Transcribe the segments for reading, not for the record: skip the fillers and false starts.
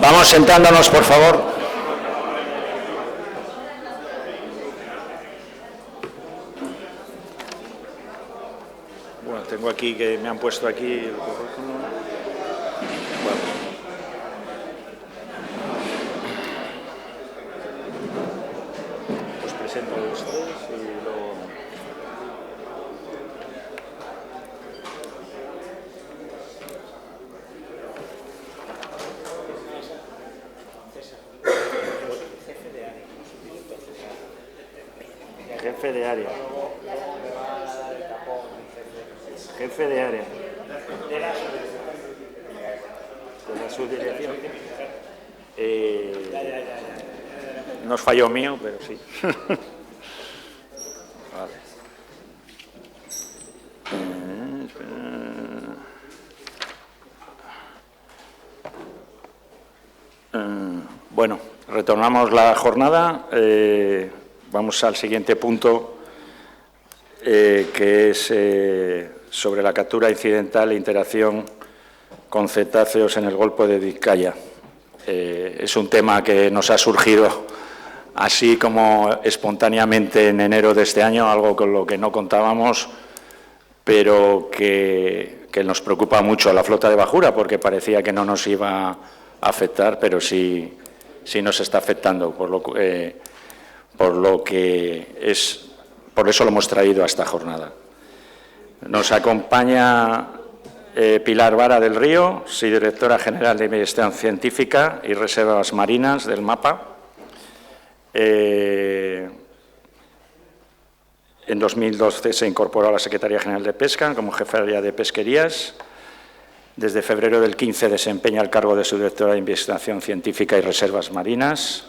Vamos sentándonos, por favor. Bueno, tengo aquí que me han puesto aquí el currículum. Bueno. Os presento a los tres y luego... Jefe de área. Jefe de área. De la subdirección. No es fallo mío, pero sí. Vale. Bueno, retornamos la jornada. Vamos al siguiente punto, que es sobre la captura incidental e interacción con cetáceos en el Golfo de Vizcaya. Es un tema que nos ha surgido así como espontáneamente en enero de este año, algo con lo que no contábamos, pero que nos preocupa mucho a la flota de bajura, porque parecía que no nos iba a afectar, pero sí nos está afectando, por eso lo hemos traído a esta jornada. Nos acompaña Pilar Vara del Río, subdirectora general de Investigación Científica y Reservas Marinas del MAPA. En 2012 se incorporó a la Secretaría General de Pesca como jefe de área de pesquerías. Desde febrero del 15 desempeña el cargo de subdirectora de Investigación Científica y Reservas Marinas.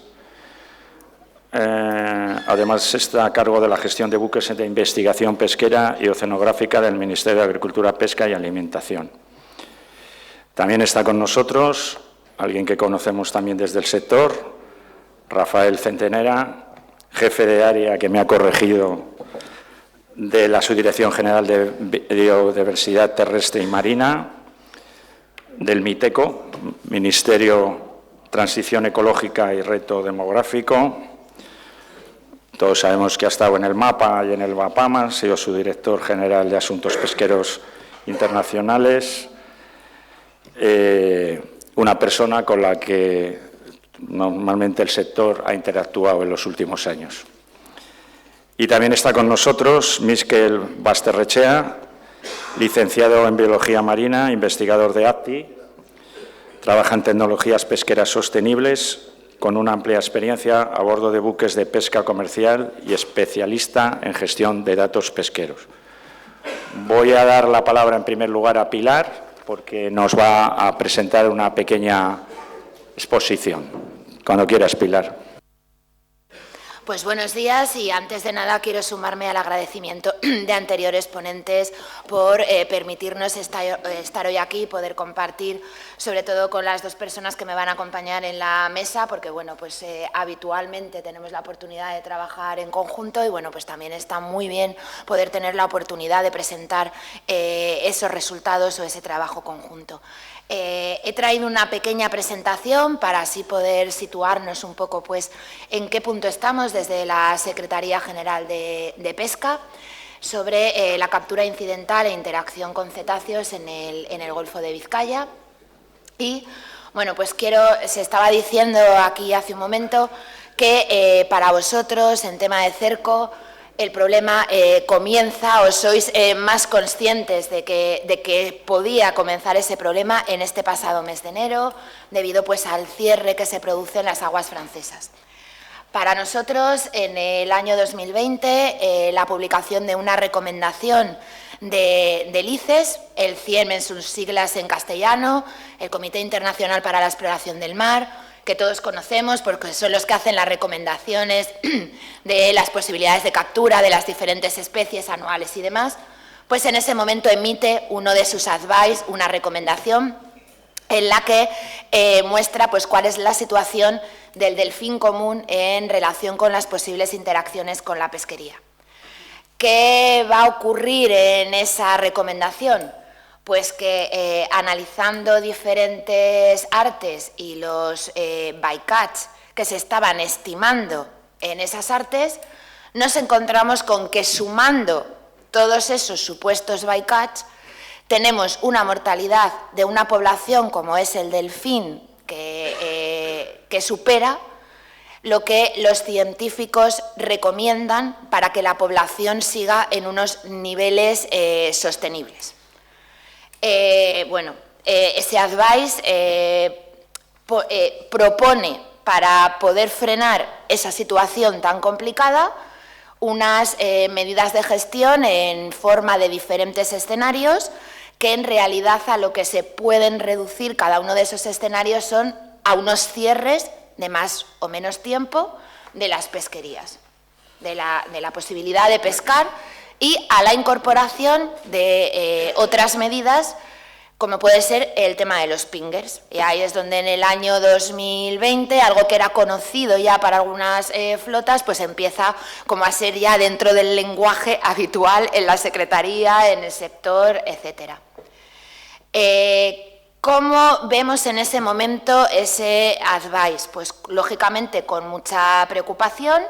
Además, está a cargo de la gestión de buques de investigación pesquera y oceanográfica del Ministerio de Agricultura, Pesca y Alimentación. También está con nosotros alguien que conocemos también desde el sector, Rafael Centenera, jefe de área que me ha corregido de la Subdirección General de Biodiversidad Terrestre y Marina, del MITECO, Ministerio Transición Ecológica y Reto Demográfico. Todos sabemos que ha estado en el MAPA y en el BAPAMA, ha sido su director general de Asuntos Pesqueros Internacionales, una persona con la que normalmente el sector ha interactuado en los últimos años. Y también está con nosotros Miskel Basterrechea, licenciado en Biología Marina, investigador de APTI, trabaja en tecnologías pesqueras sostenibles, con una amplia experiencia a bordo de buques de pesca comercial y especialista en gestión de datos pesqueros. Voy a dar la palabra en primer lugar a Pilar, porque nos va a presentar una pequeña exposición. Cuando quieras, Pilar. Pues buenos días y antes de nada quiero sumarme al agradecimiento de anteriores ponentes por permitirnos estar hoy aquí y poder compartir, sobre todo con las dos personas que me van a acompañar en la mesa, porque bueno, pues habitualmente tenemos la oportunidad de trabajar en conjunto y bueno, pues también está muy bien poder tener la oportunidad de presentar esos resultados o ese trabajo conjunto. He traído una pequeña presentación para así poder situarnos un poco pues, en qué punto estamos desde la Secretaría General de Pesca sobre la captura incidental e interacción con cetáceos en el Golfo de Vizcaya. Y, bueno, pues se estaba diciendo aquí hace un momento que para vosotros, en tema de cerco, el problema comienza o sois más conscientes de que podía comenzar ese problema en este pasado mes de enero, debido pues, al cierre que se produce en las aguas francesas. Para nosotros, en el año 2020, la publicación de una recomendación del ICES, el CIEM en sus siglas en castellano, el Comité Internacional para la Exploración del Mar, que todos conocemos porque son los que hacen las recomendaciones de las posibilidades de captura de las diferentes especies anuales y demás, pues en ese momento emite uno de sus advice, una recomendación en la que muestra pues, cuál es la situación del delfín común en relación con las posibles interacciones con la pesquería. ¿Qué va a ocurrir en esa recomendación? Pues que analizando diferentes artes y los bycatch que se estaban estimando en esas artes, nos encontramos con que sumando todos esos supuestos bycatch tenemos una mortalidad de una población como es el delfín que supera lo que los científicos recomiendan para que la población siga en unos niveles sostenibles. Ese advice propone, para poder frenar esa situación tan complicada, unas medidas de gestión en forma de diferentes escenarios que en realidad a lo que se pueden reducir cada uno de esos escenarios son a unos cierres de más o menos tiempo de las pesquerías, de la posibilidad de pescar y a la incorporación de otras medidas como puede ser el tema de los pingers. Y ahí es donde en el año 2020, algo que era conocido ya para algunas flotas, pues empieza como a ser ya dentro del lenguaje habitual en la Secretaría, en el sector, etcétera. ¿Cómo vemos en ese momento ese advice? Pues lógicamente con mucha preocupación.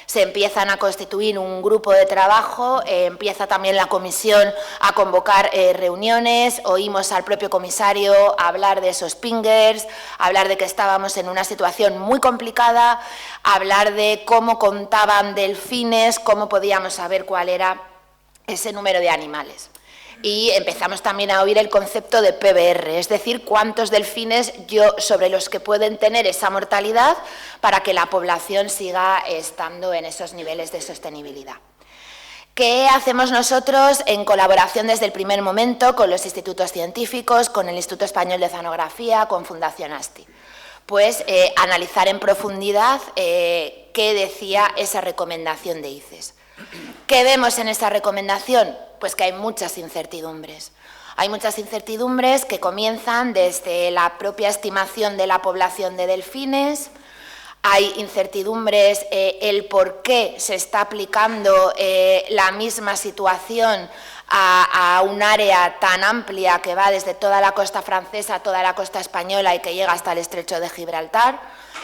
Se empiezan a constituir un grupo de trabajo, empieza también la comisión a convocar reuniones, oímos al propio comisario hablar de esos pingers, hablar de que estábamos en una situación muy complicada, hablar de cómo contaban delfines, cómo podíamos saber cuál era ese número de animales. Y empezamos también a oír el concepto de PBR, es decir, cuántos delfines sobre los que pueden tener esa mortalidad para que la población siga estando en esos niveles de sostenibilidad. ¿Qué hacemos nosotros en colaboración desde el primer momento con los institutos científicos, con el Instituto Español de Oceanografía, con Fundación ASTI? Pues analizar en profundidad qué decía esa recomendación de ICES. ¿Qué vemos en esa recomendación? Pues que hay muchas incertidumbres. Hay muchas incertidumbres que comienzan desde la propia estimación de la población de delfines, hay incertidumbres el por qué se está aplicando la misma situación a un área tan amplia que va desde toda la costa francesa, toda la costa española y que llega hasta el estrecho de Gibraltar.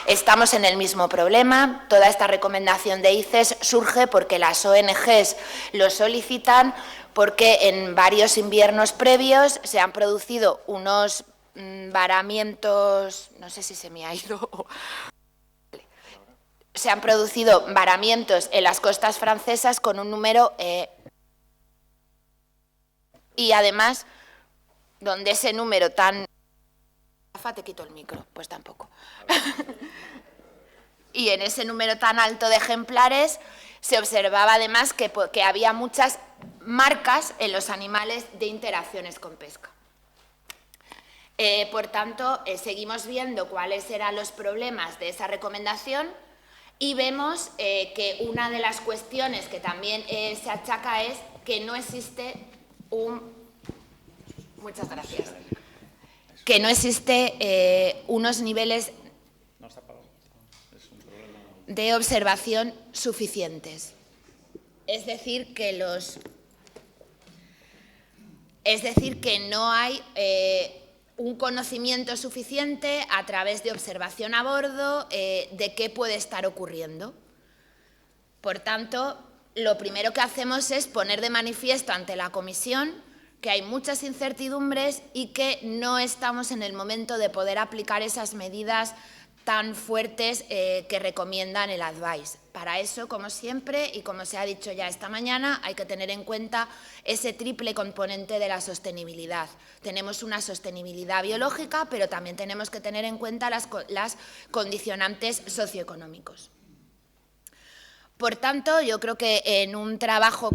Estamos en el mismo problema. Toda esta recomendación de ICES surge porque las ONGs lo solicitan, porque en varios inviernos previos se han producido unos varamientos, no sé si se me ha ido, se han producido varamientos en las costas francesas con un número y además donde ese número tan... Te quito el micro, pues tampoco. Y en ese número tan alto de ejemplares se observaba además que había muchas marcas en los animales de interacciones con pesca. Por tanto, seguimos viendo cuáles eran los problemas de esa recomendación y vemos que una de las cuestiones que también se achaca es que no existe Muchas gracias. Que no existe unos niveles de observación suficientes. Es decir, que no hay un conocimiento suficiente a través de observación a bordo de qué puede estar ocurriendo. Por tanto, lo primero que hacemos es poner de manifiesto ante la comisión que hay muchas incertidumbres y que no estamos en el momento de poder aplicar esas medidas tan fuertes que recomiendan el advice. Para eso, como siempre, y como se ha dicho ya esta mañana, hay que tener en cuenta ese triple componente de la sostenibilidad. Tenemos una sostenibilidad biológica, pero también tenemos que tener en cuenta las condicionantes socioeconómicos. Por tanto, yo creo que en un trabajo,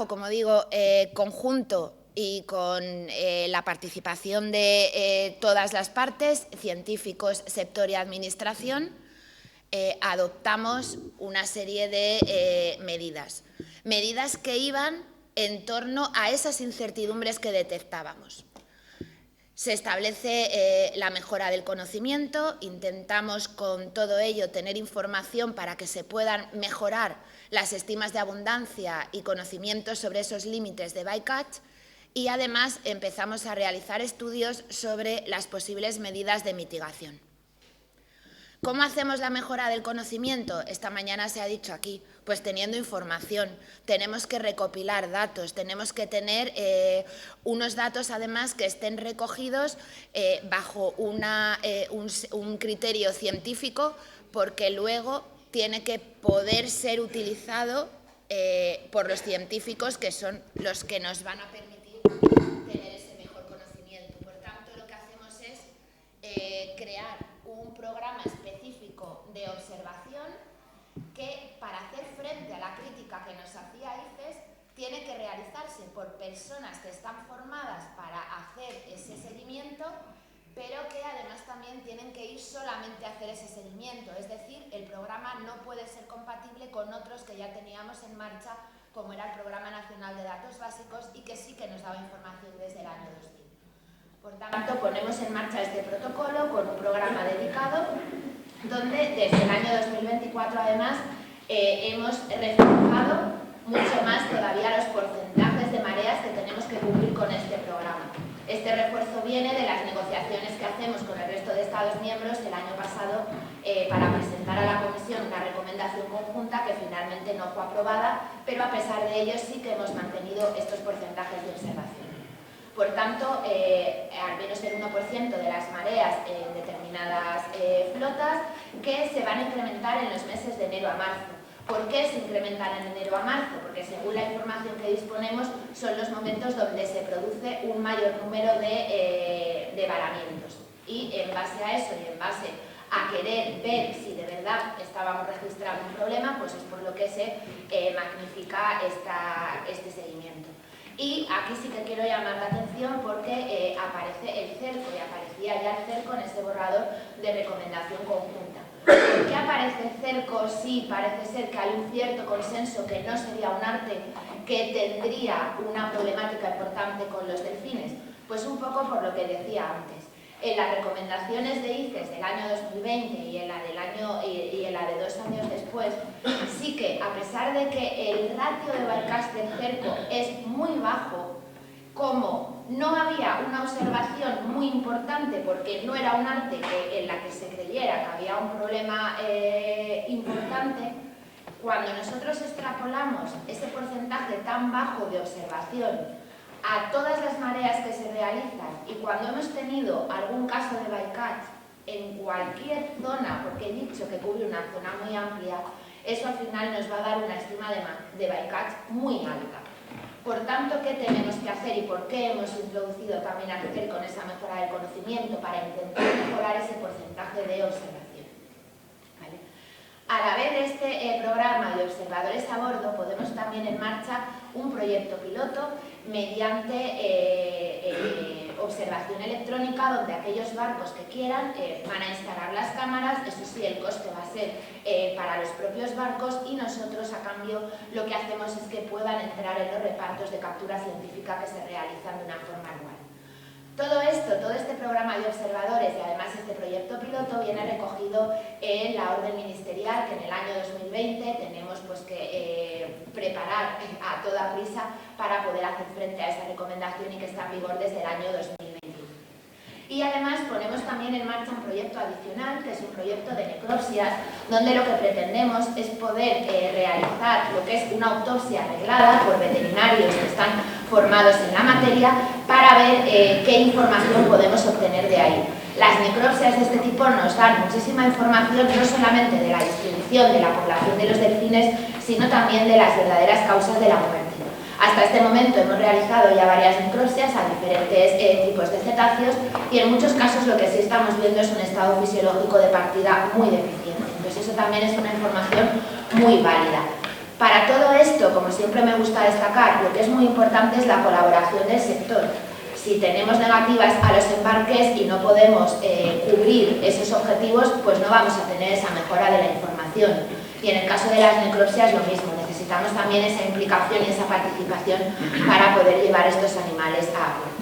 como digo, conjunto y con la participación de todas las partes, científicos, sector y administración, adoptamos una serie de medidas que iban en torno a esas incertidumbres que detectábamos. Se establece la mejora del conocimiento, intentamos con todo ello tener información para que se puedan mejorar las estimas de abundancia y conocimientos sobre esos límites de bycatch, y además empezamos a realizar estudios sobre las posibles medidas de mitigación. ¿Cómo hacemos la mejora del conocimiento? Esta mañana se ha dicho aquí, pues teniendo información. Tenemos que recopilar datos, tenemos que tener unos datos además que estén recogidos bajo un criterio científico, porque luego tiene que poder ser utilizado por los científicos, que son los que nos van a permitir tener ese mejor conocimiento. Por tanto, lo que hacemos es crear un programa específico de observación que, para hacer frente a la crítica que nos hacía ICES, tiene que realizarse por personas que están formadas para hacer ese seguimiento, pero que además también tienen que ir solamente a hacer ese seguimiento. Es decir, el programa no puede ser compatible con otros que ya teníamos en marcha, como era el Programa Nacional de Datos Básicos, y que sí que nos daba información desde el año 2000. Por tanto, ponemos en marcha este protocolo con un programa dedicado, donde desde el año 2024, además, hemos reforzado mucho más todavía los porcentajes de mareas que tenemos que cumplir con este programa. Este refuerzo viene de las negociaciones que hacemos con el resto de Estados miembros el año pasado para presentar a la Comisión una recomendación conjunta que finalmente no fue aprobada, pero a pesar de ello sí que hemos mantenido estos porcentajes de observación. Por tanto, al menos el 1% de las mareas en determinadas flotas que se van a incrementar en los meses de enero a marzo. ¿Por qué se incrementan en enero a marzo? Porque según la información que disponemos son los momentos donde se produce un mayor número de varamientos. Y en base a eso y en base a querer ver si de verdad estábamos registrando un problema, pues es por lo que se magnifica este seguimiento. Y aquí sí que quiero llamar la atención porque aparece el cerco, y aparecía ya el cerco en ese borrador de recomendación conjunta. ¿Por qué aparece el cerco? Sí, parece ser que hay un cierto consenso que no sería un arte que tendría una problemática importante con los delfines. Pues un poco por lo que decía antes. En las recomendaciones de ICES del año 2020 y en la de 2 años después, sí que, a pesar de que el ratio de bycatch del cerco es muy bajo, como no había una observación muy importante porque no era un arte en la que se creyera que había un problema importante, cuando nosotros extrapolamos ese porcentaje tan bajo de observación a todas las mareas que se realizan, y cuando hemos tenido algún caso de bycatch en cualquier zona, porque he dicho que cubre una zona muy amplia, eso al final nos va a dar una estima de bycatch muy alta. Por tanto, ¿qué tenemos que hacer y por qué hemos introducido también al CER con esa mejora del conocimiento? Para intentar mejorar ese porcentaje de observación. ¿Vale? A la vez de este programa de observadores a bordo, podemos también en marcha un proyecto piloto mediante observación electrónica, donde aquellos barcos que quieran van a instalar las cámaras. Eso sí, el coste va a ser para los propios barcos, y nosotros a cambio lo que hacemos es que puedan entrar en los repartos de captura científica que se realizan de una forma anual. Todo esto, todo este programa de observadores y además este proyecto piloto viene recogido en la orden ministerial que en el año 2020 tenemos pues que preparar a toda prisa para poder hacer frente a esa recomendación y que está en vigor desde el año 2021. Y además ponemos también en marcha un proyecto adicional, que es un proyecto de necropsias, donde lo que pretendemos es poder realizar lo que es una autopsia arreglada por veterinarios que están formados en la materia, para ver qué información podemos obtener de ahí. Las necropsias de este tipo nos dan muchísima información, no solamente de la distribución de la población de los delfines, sino también de las verdaderas causas de la muerte. Hasta este momento hemos realizado ya varias necropsias a diferentes tipos de cetáceos, y en muchos casos lo que sí estamos viendo es un estado fisiológico de partida muy deficiente. Entonces eso también es una información muy válida. Para todo esto, como siempre me gusta destacar, lo que es muy importante es la colaboración del sector. Si tenemos negativas a los embarques y no podemos cubrir esos objetivos, pues no vamos a tener esa mejora de la información. Y en el caso de las necropsias lo mismo, necesitamos también esa implicación y esa participación para poder llevar estos animales a puerto.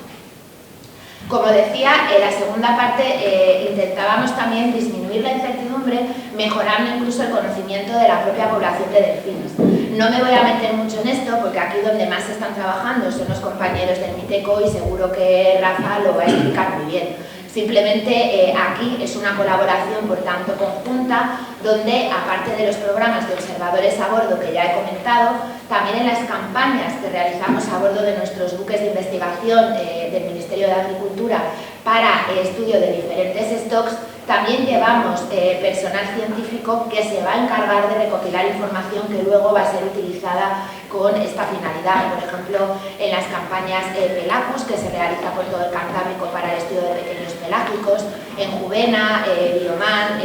Como decía, en la segunda parte intentábamos también disminuir la incertidumbre, mejorando incluso el conocimiento de la propia población de delfines. No me voy a meter mucho en esto porque aquí donde más se están trabajando son los compañeros del MITECO y seguro que Rafa lo va a explicar muy bien. Simplemente aquí es una colaboración, por tanto, conjunta, donde, aparte de los programas de observadores a bordo que ya he comentado, también en las campañas que realizamos a bordo de nuestros buques de investigación del Ministerio de Agricultura para estudio de diferentes stocks, también llevamos personal científico que se va a encargar de recopilar información que luego va a ser utilizada con esta finalidad. Por ejemplo, en las campañas Pelacus, que se realiza por todo el Cantábrico para el estudio de pequeños pelágicos, en Juvena, Bioman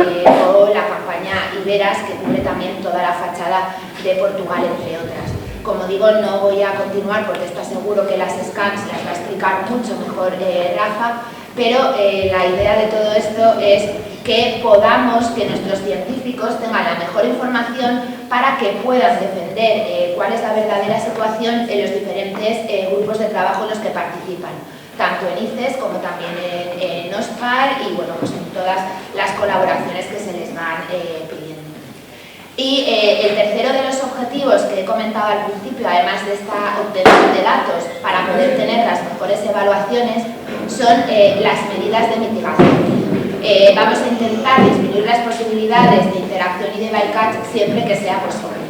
o la campaña Iberas, que cubre también toda la fachada de Portugal, entre otras. Como digo, no voy a continuar porque está seguro que las scans las va a explicar mucho mejor Rafa, pero la idea de todo esto es que podamos, que nuestros científicos tengan la mejor información para que puedan defender cuál es la verdadera situación en los diferentes grupos de trabajo en los que participan, tanto en ICES como también en OSPAR y bueno, pues en todas las colaboraciones que se les van pidiendo. Y el tercero de los objetivos que he comentado al principio, además de esta obtención de datos para poder tener las mejores evaluaciones, son las medidas de mitigación. Vamos a intentar disminuir las posibilidades de interacción y de bycatch siempre que sea posible.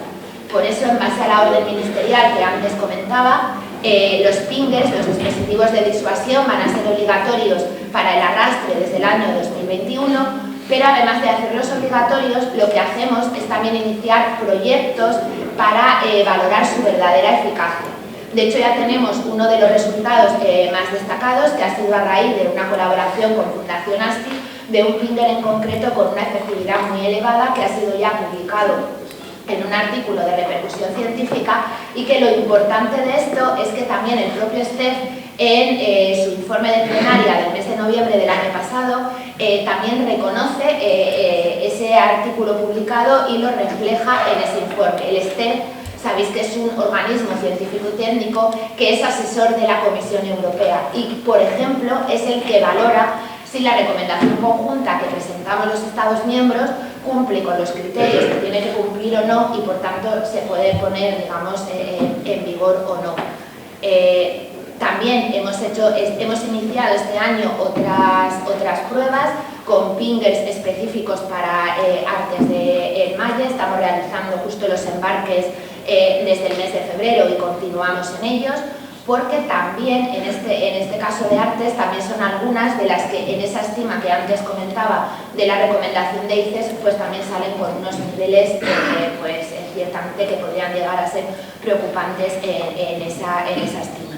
Por eso, en base a la orden ministerial que antes comentaba, los pingers, los dispositivos de disuasión, van a ser obligatorios para el arrastre desde el año 2021, pero además de hacerlos obligatorios, lo que hacemos es también iniciar proyectos para valorar su verdadera eficacia. De hecho, ya tenemos uno de los resultados más destacados, que ha sido a raíz de una colaboración con Fundación ASTI, de un pinger en concreto con una efectividad muy elevada, que ha sido ya publicado en un artículo de repercusión científica, y que lo importante de esto es que también el propio STEF, en su informe de plenaria del mes de noviembre del año pasado, también reconoce ese artículo publicado y lo refleja en ese informe. El STEF, sabéis que es un organismo científico y técnico que es asesor de la Comisión Europea y, por ejemplo, es el que valora si la recomendación conjunta que presentamos los Estados miembros cumple con los criterios que tiene que cumplir o no y, por tanto, se puede poner, digamos, en vigor o no. También hemos iniciado este año otras pruebas con pingers específicos para artes de enmalle. Estamos realizando justo los embarques desde el mes de febrero y continuamos en ellos, porque también en este caso de artes también son algunas de las que en esa estima que antes comentaba de la recomendación de ICES, pues también salen con unos niveles pues ciertamente que podrían llegar a ser preocupantes en esa estima.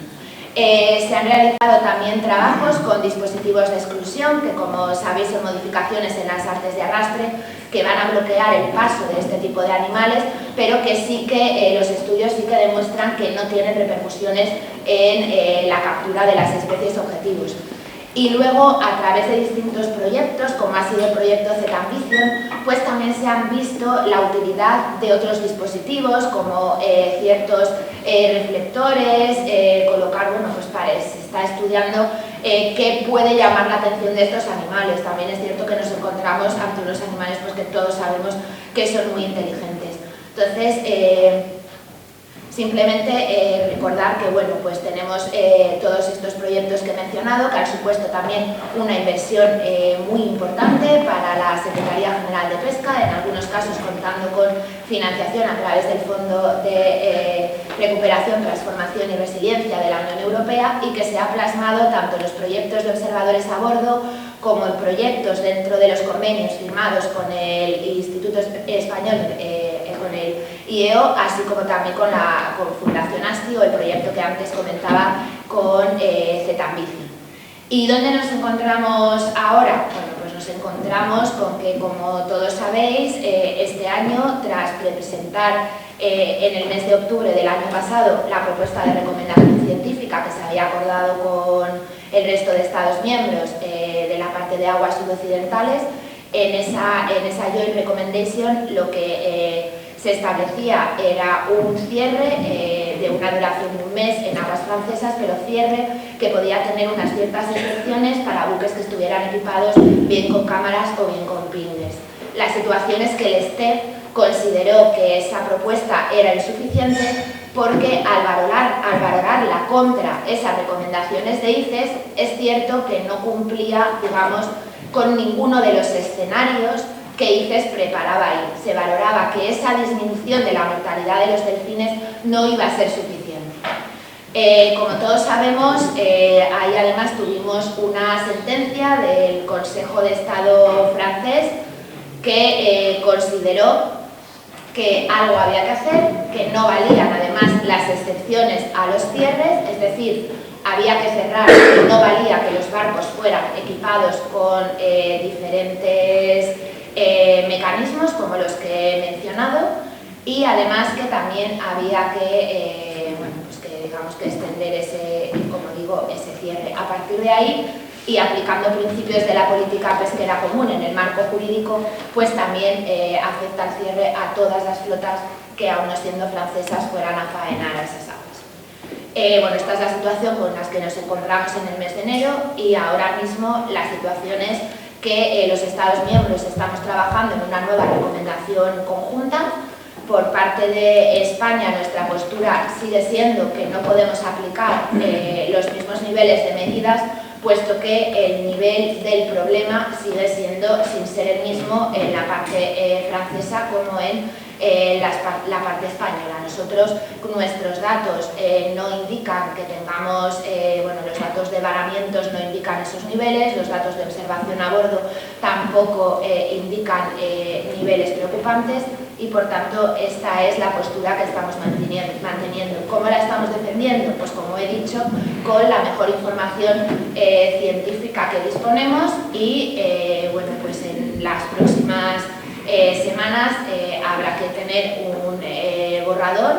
Se han realizado también trabajos con dispositivos de exclusión, que como sabéis son modificaciones en las artes de arrastre que van a bloquear el paso de este tipo de animales, pero que sí que los estudios sí que demuestran que no tienen repercusiones en la captura de las especies objetivos. Y luego, a través de distintos proyectos, como ha sido el proyecto Z-Ambition, pues también se han visto la utilidad de otros dispositivos, como ciertos reflectores, colocar, bueno, pues se está estudiando qué puede llamar la atención de estos animales. También es cierto que nos encontramos ante unos animales pues, que todos sabemos que son muy inteligentes. Entonces, simplemente recordar que bueno, pues tenemos todos estos proyectos que he mencionado, que han supuesto también una inversión muy importante para la Secretaría General de Pesca, en algunos casos contando con financiación a través del Fondo de Recuperación, Transformación y Resiliencia de la Unión Europea, y que se ha plasmado tanto en los proyectos de observadores a bordo como en proyectos dentro de los convenios firmados con el Instituto Español, con el IEO, así como también con Fundación ASTI o el proyecto que antes comentaba con Z-Ambition. ¿Y dónde nos encontramos ahora? Bueno, pues nos encontramos con que, como todos sabéis, este año, tras presentar en el mes de octubre del año pasado la propuesta de recomendación científica que se había acordado con el resto de Estados miembros de la parte de aguas sudoccidentales, en esa Joint Recommendation lo que se establecía era un cierre de una duración de un mes en aguas francesas, pero cierre que podía tener unas ciertas excepciones para buques que estuvieran equipados bien con cámaras o bien con pingers. La situación es que el STEF consideró que esa propuesta era insuficiente porque al valorarla contra esas recomendaciones de ICES, es cierto que no cumplía, digamos, con ninguno de los escenarios que ICES preparaba ahí. Se valoraba que esa disminución de la mortalidad de los delfines no iba a ser suficiente. Como todos sabemos, ahí además tuvimos una sentencia del Consejo de Estado francés que consideró que algo había que hacer, que no valían además las excepciones a los cierres, es decir, había que cerrar, que no valía que los barcos fueran equipados con diferentes mecanismos como los que he mencionado, y además que también había que, digamos que extender ese, como digo, ese cierre. A partir de ahí, y aplicando principios de la política pesquera común en el marco jurídico, pues también afecta el cierre a todas las flotas que, aun no siendo francesas, fueran a faenar a esas aguas. Bueno, esta es la situación con la que nos encontramos en el mes de enero, y ahora mismo la situación es que los Estados miembros estamos trabajando en una nueva recomendación conjunta. Por parte de España, nuestra postura sigue siendo que no podemos aplicar los mismos niveles de medidas, puesto que el nivel del problema sigue siendo, sin ser el mismo, en la parte francesa como en la parte española. Nosotros, nuestros datos no indican que tengamos, los datos de varamientos no indican esos niveles, los datos de observación a bordo tampoco indican niveles preocupantes, y por tanto esta es la postura que estamos manteniendo. ¿Cómo la estamos defendiendo? Pues como he dicho, con la mejor información científica que disponemos, y pues en las próximas semanas habrá que tener un borrador,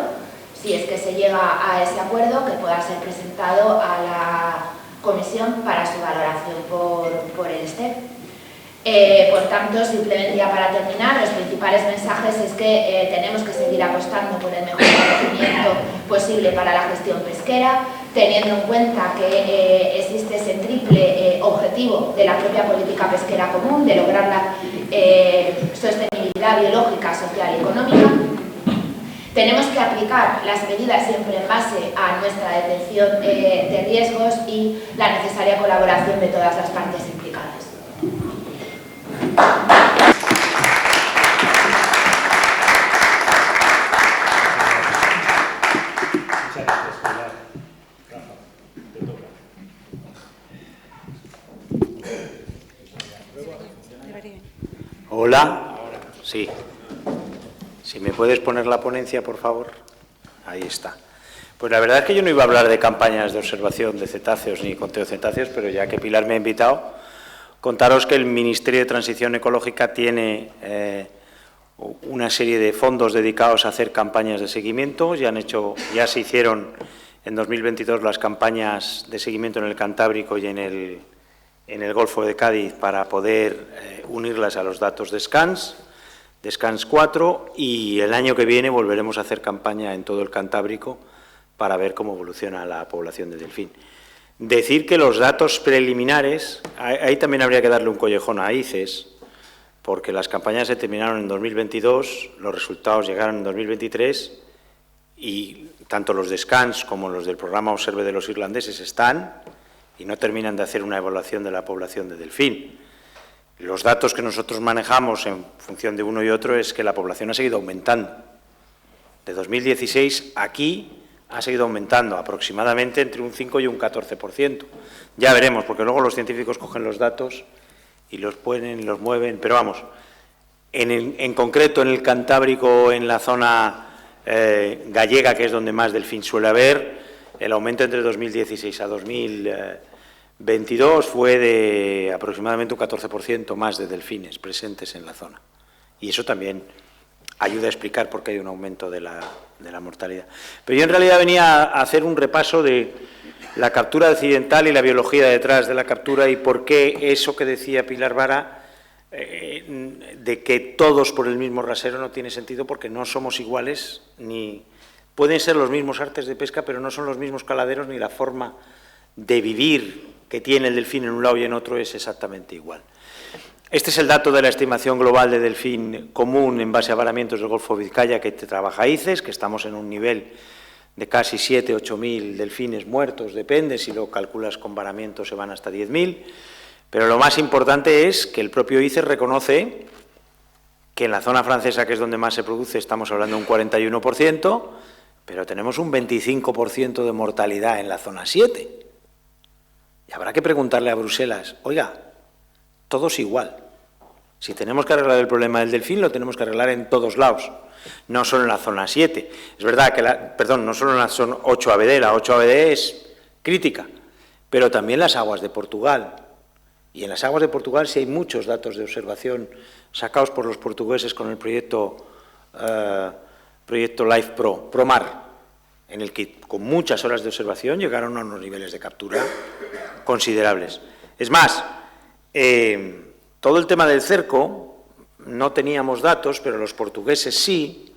si es que se llega a ese acuerdo, que pueda ser presentado a la Comisión para su valoración por el STEP. Por tanto, simplemente ya para terminar, los principales mensajes es que tenemos que seguir apostando por el mejor conocimiento posible para la gestión pesquera, teniendo en cuenta que existe ese triple objetivo de la propia política pesquera común, de lograr la sostenibilidad biológica, social y económica. Tenemos que aplicar las medidas siempre en base a nuestra detección de riesgos y la necesaria colaboración de todas las partes implicadas. Hola. Sí. Si me puedes poner la ponencia, por favor. Ahí está. Pues la verdad es que yo no iba a hablar de campañas de observación de cetáceos ni conteo de cetáceos, pero ya que Pilar me ha invitado, contaros que el Ministerio de Transición Ecológica tiene una serie de fondos dedicados a hacer campañas de seguimiento. Ya se hicieron en 2022 las campañas de seguimiento en el Cantábrico y en el Golfo de Cádiz para poder unirlas a los datos de SCANS 4, y el año que viene volveremos a hacer campaña en todo el Cantábrico para ver cómo evoluciona la población de delfín. Decir que los datos preliminares, ahí también habría que darle un collejón a ICES, porque las campañas se terminaron en 2022, los resultados llegaron en 2023, y tanto los de SCANS como los del programa Observe de los irlandeses están, y no terminan de hacer una evaluación de la población de delfín. Los datos que nosotros manejamos en función de uno y otro es que la población ha seguido aumentando. De 2016 aquí ha seguido aumentando aproximadamente entre un 5 y un 14%. Ya veremos, porque luego los científicos cogen los datos y los ponen y los mueven, pero vamos, en concreto en el Cantábrico, en la zona gallega, que es donde más delfín suele haber, el aumento entre 2016 a 2022 fue de aproximadamente un 14% más de delfines presentes en la zona. Y eso también ayuda a explicar por qué hay un aumento de la mortalidad. Pero yo en realidad venía a hacer un repaso de la captura accidental y la biología detrás de la captura, y por qué eso que decía Pilar Vara, de que todos por el mismo rasero, no tiene sentido, porque no somos iguales, ni pueden ser los mismos artes de pesca, pero no son los mismos caladeros, ni la forma de vivir que tiene el delfín en un lado y en otro es exactamente igual. Este es el dato de la estimación global de delfín común en base a varamientos del Golfo de Vizcaya que trabaja ICES, que estamos en un nivel de casi 7.000 o 8.000 delfines muertos, depende, si lo calculas con varamientos se van hasta 10.000, pero lo más importante es que el propio ICES reconoce que en la zona francesa, que es donde más se produce, estamos hablando de un 41%, pero tenemos un 25% de mortalidad en la zona 7. Y habrá que preguntarle a Bruselas, oiga, todos igual. Si tenemos que arreglar el problema del delfín, lo tenemos que arreglar en todos lados, no solo en la zona 7. Es verdad que, no solo en la zona 8 ABD, la 8 ABD es crítica, pero también las aguas de Portugal. Y en las aguas de Portugal sí hay muchos datos de observación sacados por los portugueses con el proyecto Life ProMar, en el que con muchas horas de observación llegaron a unos niveles de captura considerables. Es más, todo el tema del cerco, no teníamos datos, pero los portugueses sí,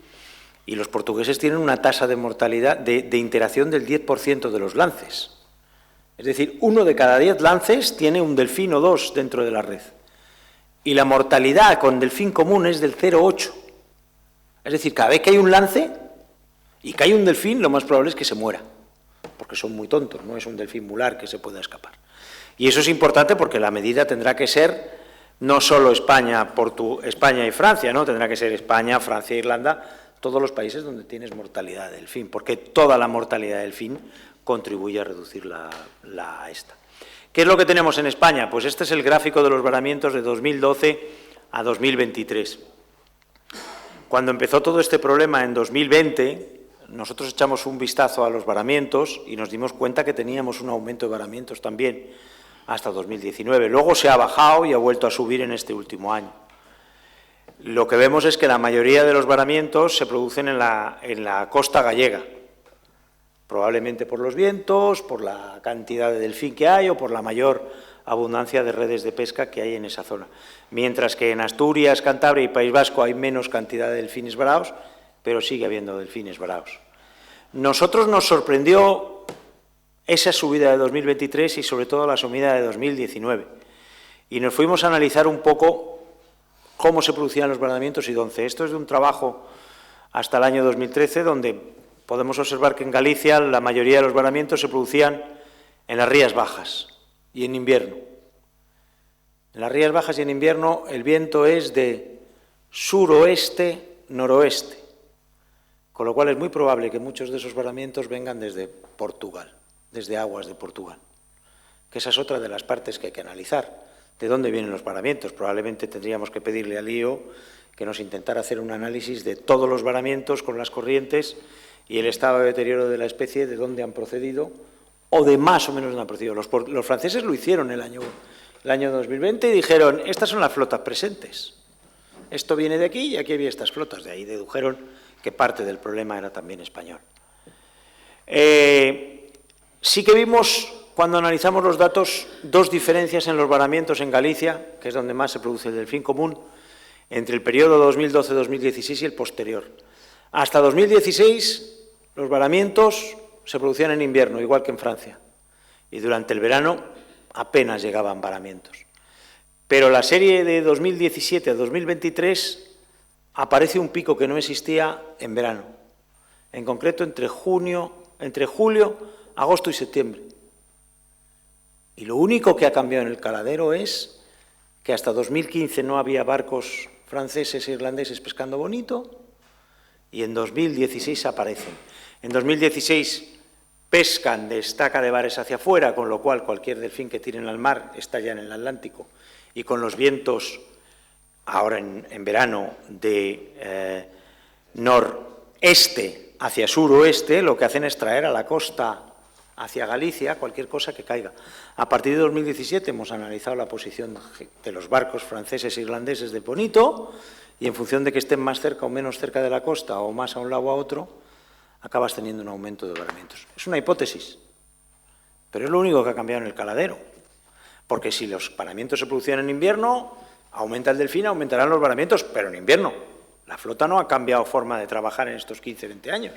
y los portugueses tienen una tasa de mortalidad, de interacción del 10% de los lances. Es decir, 1 de cada 10 lances tiene un delfín o 2 dentro de la red. Y la mortalidad con delfín común es del 0,8. Es decir, cada vez que hay un lance y que hay un delfín, lo más probable es que se muera, porque son muy tontos, no es un delfín mular que se pueda escapar. Y eso es importante porque la medida tendrá que ser no solo España y Francia, ¿no? Tendrá que ser España, Francia, Irlanda, todos los países donde tienes mortalidad de delfín, porque toda la mortalidad de delfín contribuye a reducir esta. ¿Qué es lo que tenemos en España? Pues este es el gráfico de los varamientos de 2012 a 2023. Cuando empezó todo este problema en 2020, nosotros echamos un vistazo a los varamientos y nos dimos cuenta que teníamos un aumento de varamientos también hasta 2019. Luego se ha bajado y ha vuelto a subir en este último año. Lo que vemos es que la mayoría de los varamientos se producen en la costa gallega, probablemente por los vientos, por la cantidad de delfín que hay o por la mayor abundancia de redes de pesca que hay en esa zona. Mientras que en Asturias, Cantabria y País Vasco hay menos cantidad de delfines varados, pero sigue habiendo delfines varados. Nosotros nos sorprendió esa subida de 2023 y sobre todo la subida de 2019. Y nos fuimos a analizar un poco cómo se producían los varamientos y dónde. Esto es de un trabajo hasta el año 2013, donde podemos observar que en Galicia la mayoría de los varamientos se producían en las Rías Bajas y en invierno. En las Rías Bajas y en invierno el viento es de suroeste-noroeste, con lo cual es muy probable que muchos de esos varamientos vengan desde Portugal, desde aguas de Portugal, que esa es otra de las partes que hay que analizar. ¿De dónde vienen los varamientos? Probablemente tendríamos que pedirle al IO que nos intentara hacer un análisis de todos los varamientos con las corrientes y el estado de deterioro de la especie, de dónde han procedido o de más o menos dónde han procedido. Los franceses lo hicieron el año 2020 y dijeron, estas son las flotas presentes. Esto viene de aquí y aquí había estas flotas. De ahí dedujeron que parte del problema era también español. Sí que vimos, cuando analizamos los datos, dos diferencias en los varamientos en Galicia, que es donde más se produce el delfín común, entre el periodo 2012-2016 y el posterior. Hasta 2016, los varamientos se producían en invierno, igual que en Francia, y durante el verano apenas llegaban varamientos. Pero la serie de 2017 a 2023 aparece un pico que no existía en verano, en concreto entre julio, agosto y septiembre. Y lo único que ha cambiado en el caladero es que hasta 2015 no había barcos franceses e irlandeses pescando bonito y en 2016 aparecen. En 2016 pescan de estaca de bares hacia afuera, con lo cual cualquier delfín que tiren al mar está ya en el Atlántico y con los vientos ahora en verano de noreste hacia suroeste, lo que hacen es traer a la costa hacia Galicia cualquier cosa que caiga. A partir de 2017 hemos analizado la posición de los barcos franceses e irlandeses de bonito y en función de que estén más cerca o menos cerca de la costa o más a un lado o a otro, acabas teniendo un aumento de varamientos. Es una hipótesis, pero es lo único que ha cambiado en el caladero, porque si los varamientos se producían en invierno, aumenta el delfín, aumentarán los varamientos, pero en invierno. La flota no ha cambiado forma de trabajar en estos 15-20 años.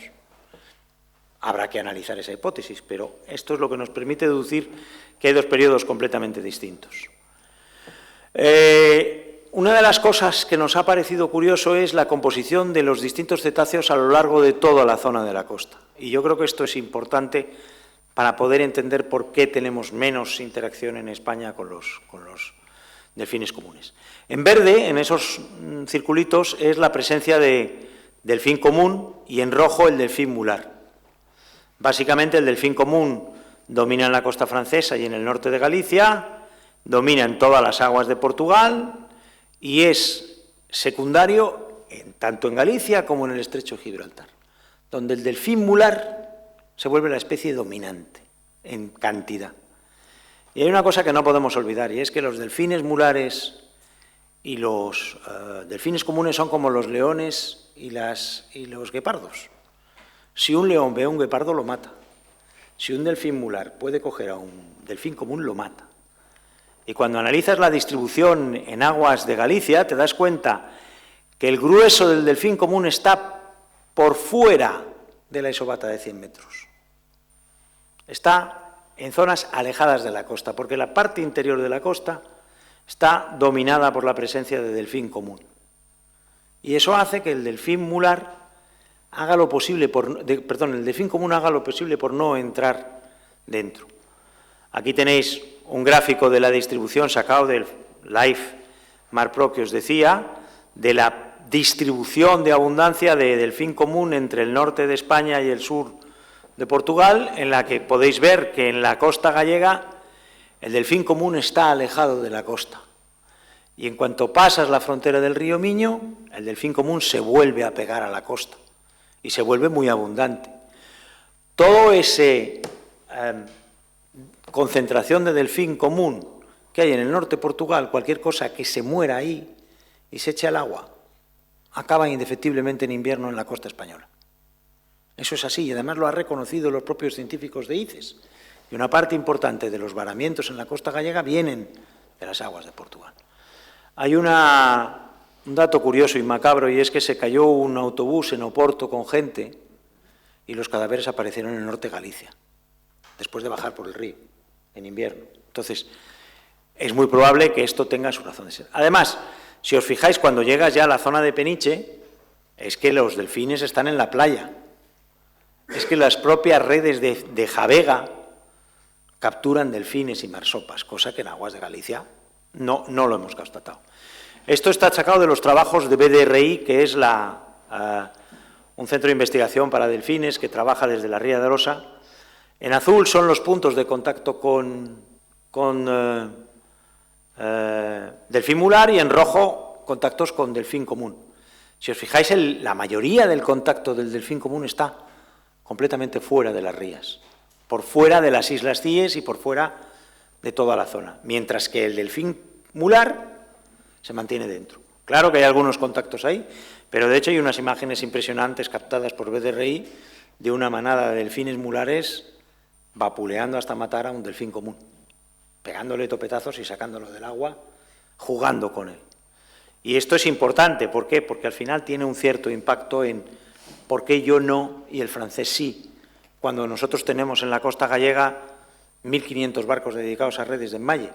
Habrá que analizar esa hipótesis, pero esto es lo que nos permite deducir que hay dos periodos completamente distintos. Una de las cosas que nos ha parecido curioso es la composición de los distintos cetáceos a lo largo de toda la zona de la costa. Y yo creo que esto es importante para poder entender por qué tenemos menos interacción en España con los delfines comunes. En verde, en esos circulitos, es la presencia de delfín común y en rojo el delfín mular. Básicamente el delfín común domina en la costa francesa y en el norte de Galicia, domina en todas las aguas de Portugal y es secundario tanto en Galicia como en el estrecho de Gibraltar, donde el delfín mular se vuelve la especie dominante en cantidad. Y hay una cosa que no podemos olvidar, y es que los delfines mulares y los delfines comunes son como los leones y los guepardos. Si un león ve a un guepardo, lo mata. Si un delfín mular puede coger a un delfín común, lo mata. Y cuando analizas la distribución en aguas de Galicia, te das cuenta que el grueso del delfín común está por fuera de la isobata de 100 metros. Está en zonas alejadas de la costa, porque la parte interior de la costa está dominada por la presencia de delfín común. Y eso hace que el delfín mular haga lo posible el delfín común haga lo posible por no entrar dentro. Aquí tenéis un gráfico de la distribución sacado del Life Mar Pro que os decía, de la distribución de abundancia de delfín común entre el norte de España y el sur de Portugal, en la que podéis ver que en la costa gallega el delfín común está alejado de la costa. Y en cuanto pasas la frontera del río Miño, el delfín común se vuelve a pegar a la costa y se vuelve muy abundante. Todo ese concentración de delfín común que hay en el norte de Portugal, cualquier cosa que se muera ahí y se eche al agua, acaba indefectiblemente en invierno en la costa española. Eso es así, y además lo han reconocido los propios científicos de ICES. Y una parte importante de los varamientos en la costa gallega vienen de las aguas de Portugal. Hay un dato curioso y macabro, y es que se cayó un autobús en Oporto con gente y los cadáveres aparecieron en el norte de Galicia, después de bajar por el río, en invierno. Entonces, es muy probable que esto tenga su razón de ser. Además, si os fijáis, cuando llegas ya a la zona de Peniche, es que los delfines están en la playa. Es que las propias redes de Javega capturan delfines y marsopas, cosa que en aguas de Galicia no lo hemos constatado. Esto está sacado de los trabajos de BDRI, que es un centro de investigación para delfines que trabaja desde la Ría de Arosa. En azul son los puntos de contacto con delfín mular y en rojo contactos con delfín común. Si os fijáis, la mayoría del contacto del delfín común está completamente fuera de las rías, por fuera de las Islas Cíes y por fuera de toda la zona, mientras que el delfín mular se mantiene dentro. Claro que hay algunos contactos ahí, pero de hecho hay unas imágenes impresionantes captadas por BDRI de una manada de delfines mulares vapuleando hasta matar a un delfín común, pegándole topetazos y sacándolo del agua, jugando con él. Y esto es importante, ¿por qué? Porque al final tiene un cierto impacto en por qué yo no y el francés sí, cuando nosotros tenemos en la costa gallega 1.500 barcos dedicados a redes de enmalle.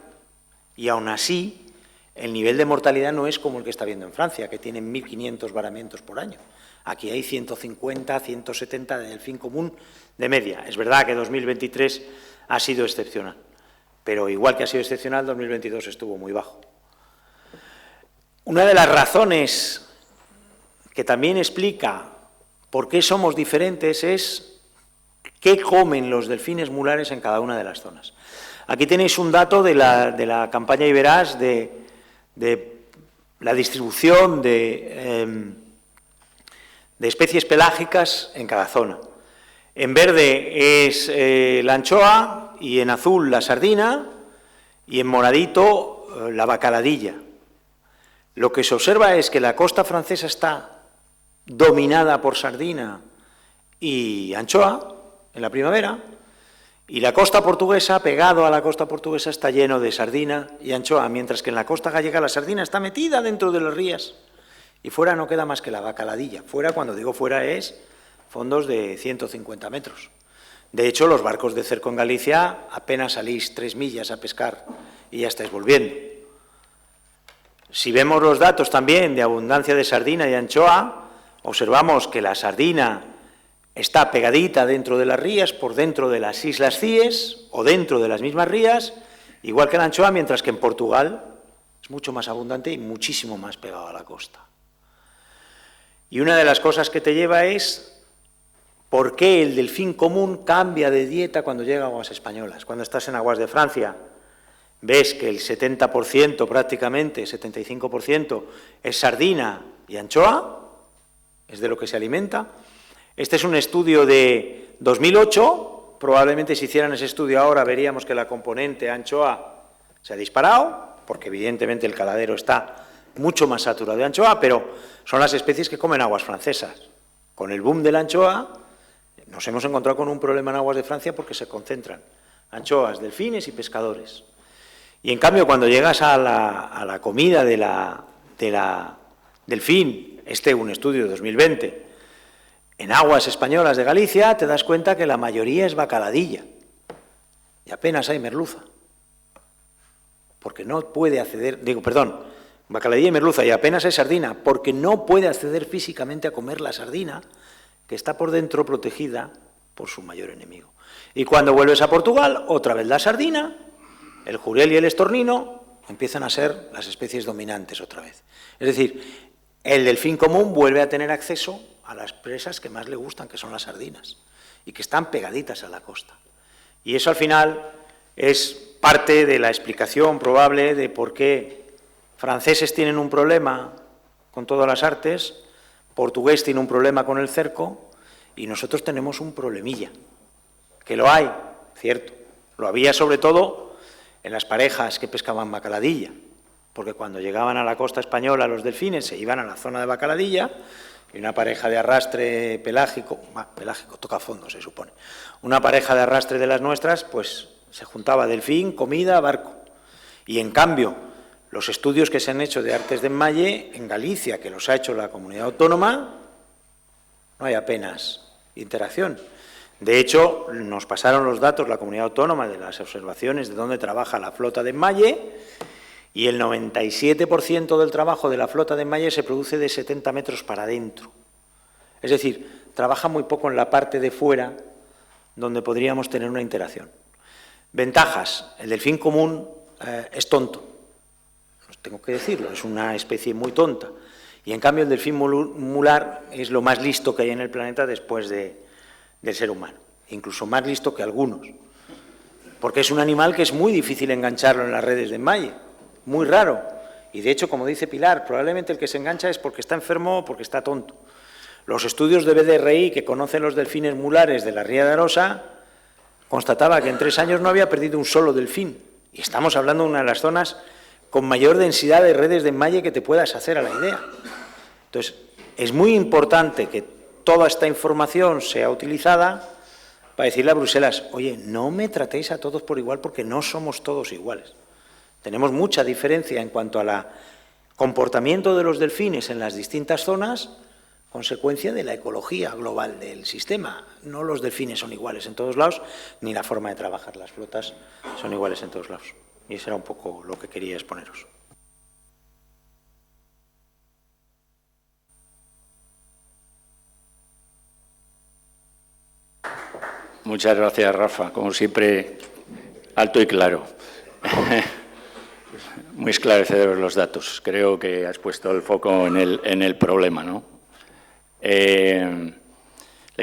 Y aún así, el nivel de mortalidad no es como el que está viendo en Francia, que tienen 1.500 varamientos por año. Aquí hay 150, 170 de delfín común de media. Es verdad que 2023 ha sido excepcional, pero igual que ha sido excepcional, 2022 estuvo muy bajo. Una de las razones que también explica por qué somos diferentes es qué comen los delfines mulares en cada una de las zonas. Aquí tenéis un dato de la campaña Iberás de la distribución de especies pelágicas en cada zona. En verde es la anchoa y en azul la sardina y en moradito la bacaladilla. Lo que se observa es que la costa francesa está dominada por sardina y anchoa en la primavera, y la costa portuguesa, pegado a la costa portuguesa, está lleno de sardina y anchoa, mientras que en la costa gallega la sardina está metida dentro de las rías y fuera no queda más que la bacaladilla. Fuera, cuando digo fuera, es fondos de 150 metros. De hecho, los barcos de cerco en Galicia apenas salís 3 millas a pescar y ya estáis volviendo. si vemos los datos también de abundancia de sardina y anchoa, observamos que la sardina está pegadita dentro de las rías, por dentro de las islas Cíes o dentro de las mismas rías, igual que la anchoa, mientras que en Portugal es mucho más abundante y muchísimo más pegado a la costa. Y una de las cosas que te lleva es por qué el delfín común cambia de dieta cuando llega a aguas españolas. Cuando estás en aguas de Francia, ves que el 70% prácticamente, 75% es sardina y anchoa, es de lo que se alimenta. Este es un estudio de 2008, probablemente si hicieran ese estudio ahora veríamos que la componente anchoa se ha disparado, porque evidentemente el caladero está mucho más saturado de anchoa, pero son las especies que comen aguas francesas. Con el boom de la anchoa nos hemos encontrado con un problema en aguas de Francia porque se concentran anchoas, delfines y pescadores. Y en cambio cuando llegas a la comida de la delfín, un estudio de 2020, en aguas españolas de Galicia, te das cuenta que la mayoría es bacaladilla y apenas hay merluza, porque no puede acceder, bacaladilla y merluza y apenas hay sardina, porque no puede acceder físicamente a comer la sardina, que está por dentro protegida por su mayor enemigo. Y cuando vuelves a Portugal, otra vez la sardina, el jurel y el estornino empiezan a ser las especies dominantes otra vez. Es decir, el delfín común vuelve a tener acceso a las presas que más le gustan, que son las sardinas, y que están pegaditas a la costa. Y eso al final es parte de la explicación probable de por qué franceses tienen un problema con todas las artes, portugués tiene un problema con el cerco, y nosotros tenemos un problemilla, que lo hay, cierto, lo había sobre todo en las parejas que pescaban bacaladilla, porque cuando llegaban a la costa española los delfines se iban a la zona de bacaladilla y una pareja de arrastre pelágico toca fondo se supone, una pareja de arrastre de las nuestras, pues se juntaba delfín, comida, barco. Y en cambio, los estudios que se han hecho de artes de enmalle en Galicia, que los ha hecho la comunidad autónoma, no hay apenas interacción. De hecho, nos pasaron los datos la comunidad autónoma de las observaciones de dónde trabaja la flota de enmalle, y el 97% del trabajo de la flota de enmalle se produce de 70 metros para adentro. Es decir, trabaja muy poco en la parte de fuera donde podríamos tener una interacción. Ventajas. El delfín común es tonto. Tengo que decirlo, es una especie muy tonta. Y en cambio el delfín mular es lo más listo que hay en el planeta después del ser humano. Incluso más listo que algunos. Porque es un animal que es muy difícil engancharlo en las redes de enmalle. Muy raro, y de hecho, como dice Pilar, probablemente el que se engancha es porque está enfermo o porque está tonto. Los estudios de BDRI que conocen los delfines mulares de la Ría de Arosa constataba que en 3 años no había perdido un solo delfín, y estamos hablando de una de las zonas con mayor densidad de redes de enmalle que te puedas hacer a la idea. Entonces, es muy importante que toda esta información sea utilizada para decirle a Bruselas, oye, no me tratéis a todos por igual porque no somos todos iguales. Tenemos mucha diferencia en cuanto al comportamiento de los delfines en las distintas zonas, consecuencia de la ecología global del sistema. No los delfines son iguales en todos lados, ni la forma de trabajar las flotas son iguales en todos lados. Y eso era un poco lo que quería exponeros. Muchas gracias, Rafa. Como siempre, alto y claro. Muy esclarecedores los datos. Creo que has puesto el foco en el problema, ¿no? Le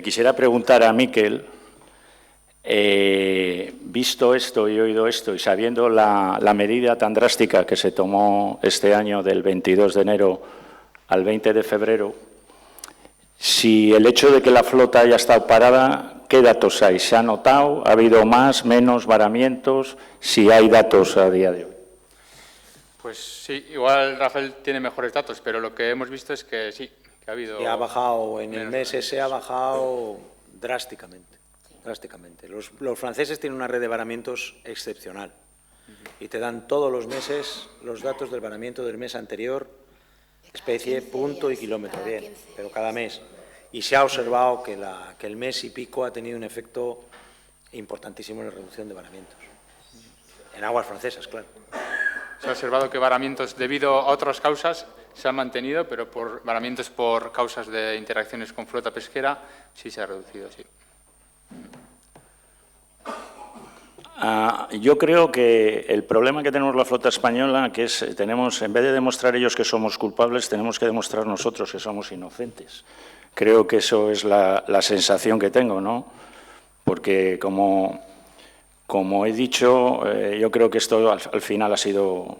quisiera preguntar a Miquel, visto esto y oído esto y sabiendo la medida tan drástica que se tomó este año del 22 de enero al 20 de febrero, si el hecho de que la flota haya estado parada, ¿qué datos hay? ¿Se ha notado? ¿Ha habido más, menos varamientos? Si hay datos a día de hoy. Pues sí, igual Rafael tiene mejores datos, pero lo que hemos visto es que sí, que ha habido... Y ha bajado, en el mes ese ha bajado drásticamente, drásticamente. Los franceses tienen una red de varamientos excepcional y te dan todos los meses los datos del varamiento del mes anterior, especie, punto y kilómetro, bien, pero cada mes. Y se ha observado que el mes y pico ha tenido un efecto importantísimo en la reducción de varamientos. En aguas francesas, claro. Se ha observado que varamientos debido a otras causas se han mantenido, pero por varamientos por causas de interacciones con flota pesquera sí se ha reducido, sí. Yo creo que el problema que tenemos la flota española, que es, en vez de demostrar ellos que somos culpables, tenemos que demostrar nosotros que somos inocentes. Creo que eso es la sensación que tengo, ¿no? Porque, como he dicho, yo creo que esto al final ha sido,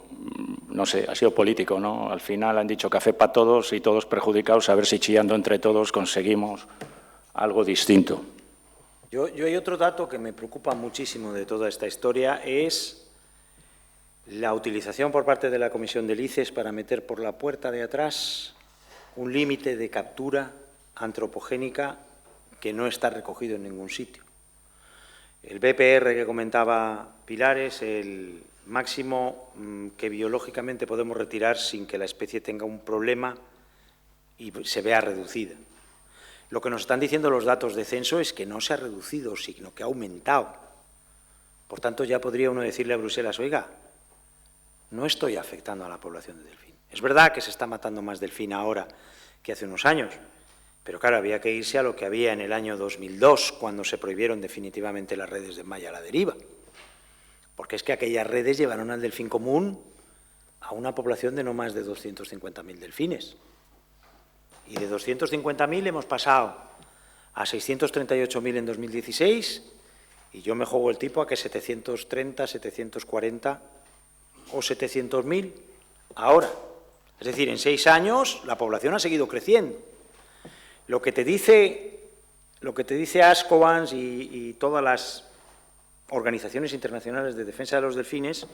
no sé, ha sido político, ¿no? Al final han dicho café para todos y todos perjudicados, a ver si chillando entre todos conseguimos algo distinto. Yo hay otro dato que me preocupa muchísimo de toda esta historia, es la utilización por parte de la Comisión del ICES para meter por la puerta de atrás un límite de captura antropogénica que no está recogido en ningún sitio. El BPR que comentaba Pilar es el máximo que biológicamente podemos retirar sin que la especie tenga un problema y se vea reducida. Lo que nos están diciendo los datos de censo es que no se ha reducido, sino que ha aumentado. Por tanto, ya podría uno decirle a Bruselas, oiga, no estoy afectando a la población de delfín. Es verdad que se está matando más delfín ahora que hace unos años, pero claro, había que irse a lo que había en el año 2002, cuando se prohibieron definitivamente las redes de malla a la deriva. Porque es que aquellas redes llevaron al delfín común a una población de no más de 250.000 delfines. Y de 250.000 hemos pasado a 638.000 en 2016 y yo me juego el tipo a que 730, 740 o 700.000 ahora. Es decir, en 6 años la población ha seguido creciendo. Lo que te dice ASCOBANS y todas las organizaciones internacionales de defensa de los delfines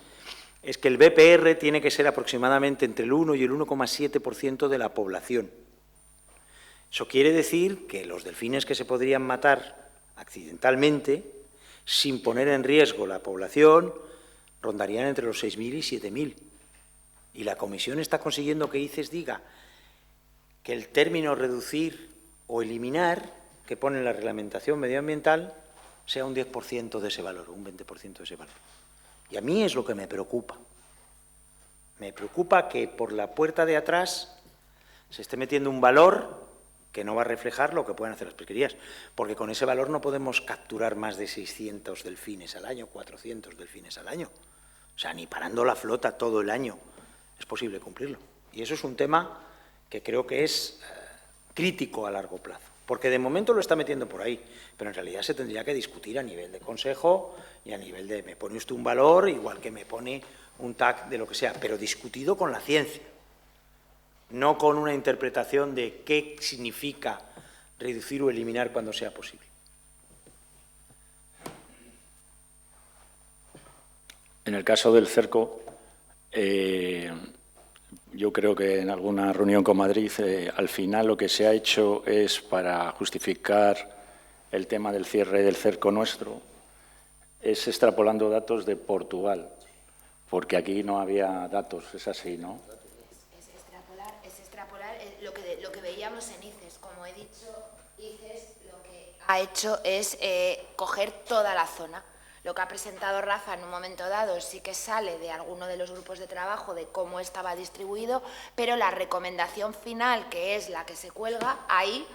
es que el BPR tiene que ser aproximadamente entre el 1 y el 1,7% de la población. Eso quiere decir que los delfines que se podrían matar accidentalmente, sin poner en riesgo la población, rondarían entre los 6.000 y 7.000. Y la Comisión está consiguiendo que ICES diga que el término reducir o eliminar, que pone en la reglamentación medioambiental, sea un 10% de ese valor, un 20% de ese valor. Y a mí es lo que me preocupa. Me preocupa que por la puerta de atrás se esté metiendo un valor que no va a reflejar lo que pueden hacer las pesquerías, porque con ese valor no podemos capturar más de 600 delfines al año, 400 delfines al año. O sea, ni parando la flota todo el año es posible cumplirlo. Y eso es un tema que creo que es crítico a largo plazo, porque de momento lo está metiendo por ahí, pero en realidad se tendría que discutir a nivel de consejo y a nivel de me pone usted un valor, igual que me pone un TAC de lo que sea, pero discutido con la ciencia. No con una interpretación de qué significa reducir o eliminar cuando sea posible. En el caso del cerco, yo creo que en alguna reunión con Madrid, al final lo que se ha hecho es, para justificar el tema del cierre del cerco nuestro, es extrapolando datos de Portugal, porque aquí no había datos, es así, ¿no? Es extrapolar lo que veíamos en ICES. Como he dicho, ICES lo que ha hecho es coger toda la zona. Lo que ha presentado Rafa en un momento dado sí que sale de alguno de los grupos de trabajo de cómo estaba distribuido, pero la recomendación final, que es la que se cuelga, ahí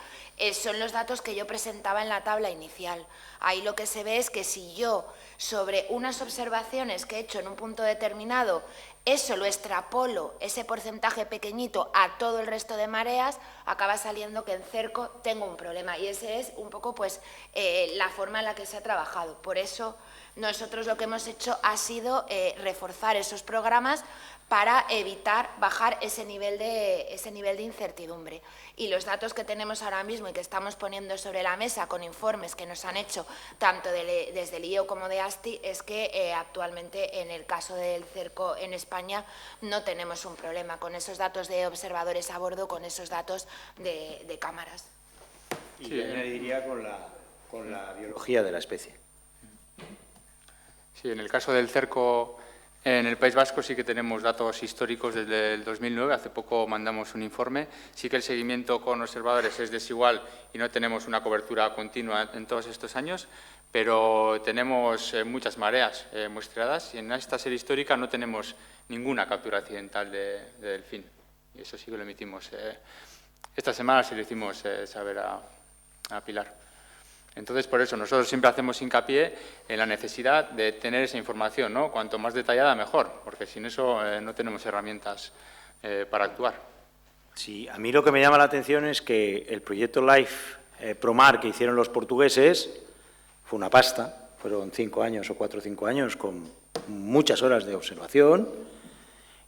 son los datos que yo presentaba en la tabla inicial. Ahí lo que se ve es que si yo, sobre unas observaciones que he hecho en un punto determinado, eso lo extrapolo, ese porcentaje pequeñito, a todo el resto de mareas, acaba saliendo que en cerco tengo un problema. Y ese es un poco pues, la forma en la que se ha trabajado. Por eso nosotros lo que hemos hecho ha sido reforzar esos programas para evitar bajar ese nivel de incertidumbre. Y los datos que tenemos ahora mismo y que estamos poniendo sobre la mesa con informes que nos han hecho tanto desde el IEO como de ASTI es que actualmente en el caso del cerco en España no tenemos un problema con esos datos de observadores a bordo, con esos datos de cámaras. Y yo añadiría con la biología de la especie. Sí, en el caso del cerco En el País Vasco sí que tenemos datos históricos desde el 2009, hace poco mandamos un informe. Sí que el seguimiento con observadores es desigual y no tenemos una cobertura continua en todos estos años, pero tenemos muchas mareas muestreadas y en esta serie histórica no tenemos ninguna captura accidental de delfín. Y eso sí que lo emitimos. Esta semana se lo hicimos saber a Pilar. Entonces, por eso, nosotros siempre hacemos hincapié en la necesidad de tener esa información, ¿no? Cuanto más detallada, mejor, porque sin eso no tenemos herramientas para actuar. Sí, a mí lo que me llama la atención es que el proyecto LIFE Promar que hicieron los portugueses fue una pasta, fueron 5 años o 4 o 5 años con muchas horas de observación,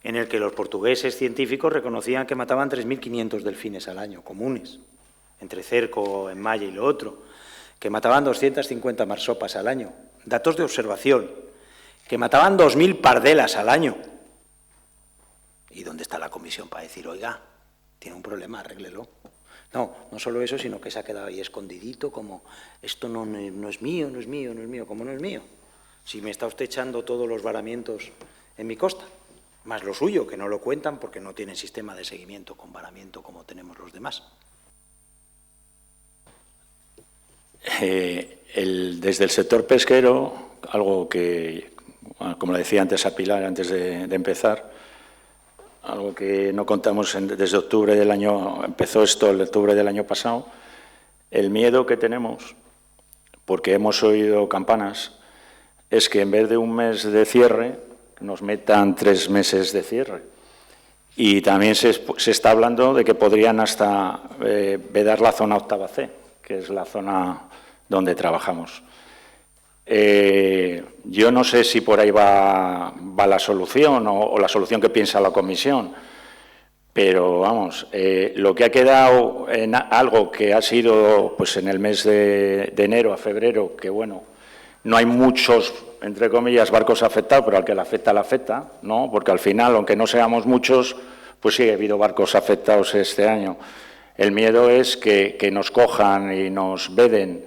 en el que los portugueses científicos reconocían que mataban 3.500 delfines al año, comunes, entre cerco, enmaya y lo otro, que mataban 250 marsopas al año, datos de observación, que mataban 2.000 pardelas al año. ¿Y dónde está la comisión para decir, oiga, tiene un problema, arréglelo? No, no solo eso, sino que se ha quedado ahí escondidito, como, esto no es mío, no es mío, no es mío. ¿Cómo no es mío? Si me está usted echando todos los varamientos en mi costa, más lo suyo, que no lo cuentan porque no tienen sistema de seguimiento con varamiento como tenemos los demás. Desde el sector pesquero, algo que, como le decía antes a Pilar, antes de empezar, algo que no contamos desde octubre del año, empezó esto el octubre del año pasado, el miedo que tenemos, porque hemos oído campanas, es que en vez de un mes de cierre, nos metan 3 meses de cierre. Y también se está hablando de que podrían hasta vedar la zona octava C, que es la zona donde trabajamos. Yo no sé si por ahí va la solución o la solución que piensa la comisión, pero vamos, lo que ha quedado en algo que ha sido pues en el mes de enero a febrero, que bueno, no hay muchos, entre comillas, barcos afectados, pero al que le afecta, ¿no? Porque al final, aunque no seamos muchos, pues sí ha habido barcos afectados este año. El miedo es que nos cojan y nos veden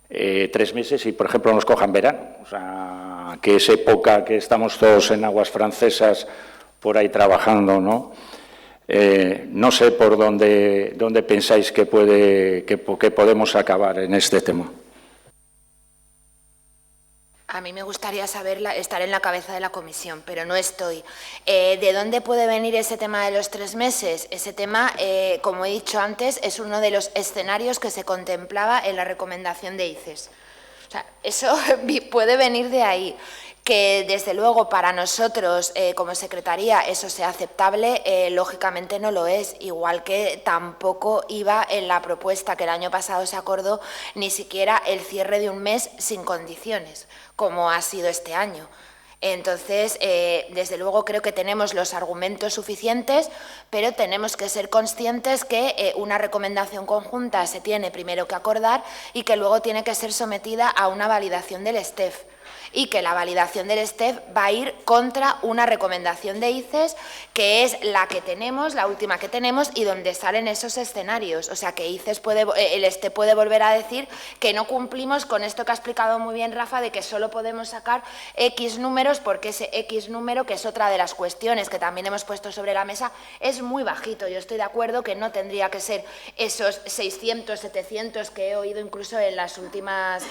3 meses y, por ejemplo, nos cojan verano. O sea, que es época que estamos todos en aguas francesas por ahí trabajando, ¿no? No sé por dónde pensáis que podemos acabar en este tema. A mí me gustaría estar en la cabeza de la comisión, pero no estoy. ¿De dónde puede venir ese tema de los 3 meses? Ese tema, como he dicho antes, es uno de los escenarios que se contemplaba en la recomendación de ICES. O sea, eso puede venir de ahí. Que desde luego para nosotros como Secretaría eso sea aceptable, lógicamente no lo es, igual que tampoco iba en la propuesta que el año pasado se acordó ni siquiera el cierre de un mes sin condiciones, como ha sido este año. Entonces, desde luego creo que tenemos los argumentos suficientes, pero tenemos que ser conscientes que una recomendación conjunta se tiene primero que acordar y que luego tiene que ser sometida a una validación del STEF. Y que la validación del STEF va a ir contra una recomendación de ICES, que es la que tenemos, la última que tenemos, y donde salen esos escenarios. O sea, que ICES el STEF puede volver a decir que no cumplimos con esto que ha explicado muy bien Rafa, de que solo podemos sacar X números, porque ese X número, que es otra de las cuestiones que también hemos puesto sobre la mesa, es muy bajito. Yo estoy de acuerdo que no tendría que ser esos 600, 700 que he oído incluso en las últimas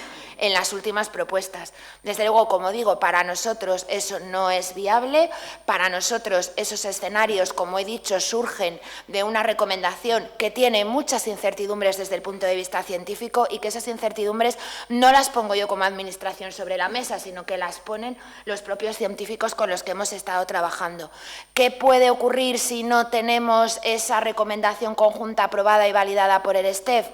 propuestas. Desde luego, como digo, para nosotros eso no es viable, para nosotros esos escenarios, como he dicho, surgen de una recomendación que tiene muchas incertidumbres desde el punto de vista científico y que esas incertidumbres no las pongo yo como administración sobre la mesa, sino que las ponen los propios científicos con los que hemos estado trabajando. ¿Qué puede ocurrir si no tenemos esa recomendación conjunta aprobada y validada por el STEF?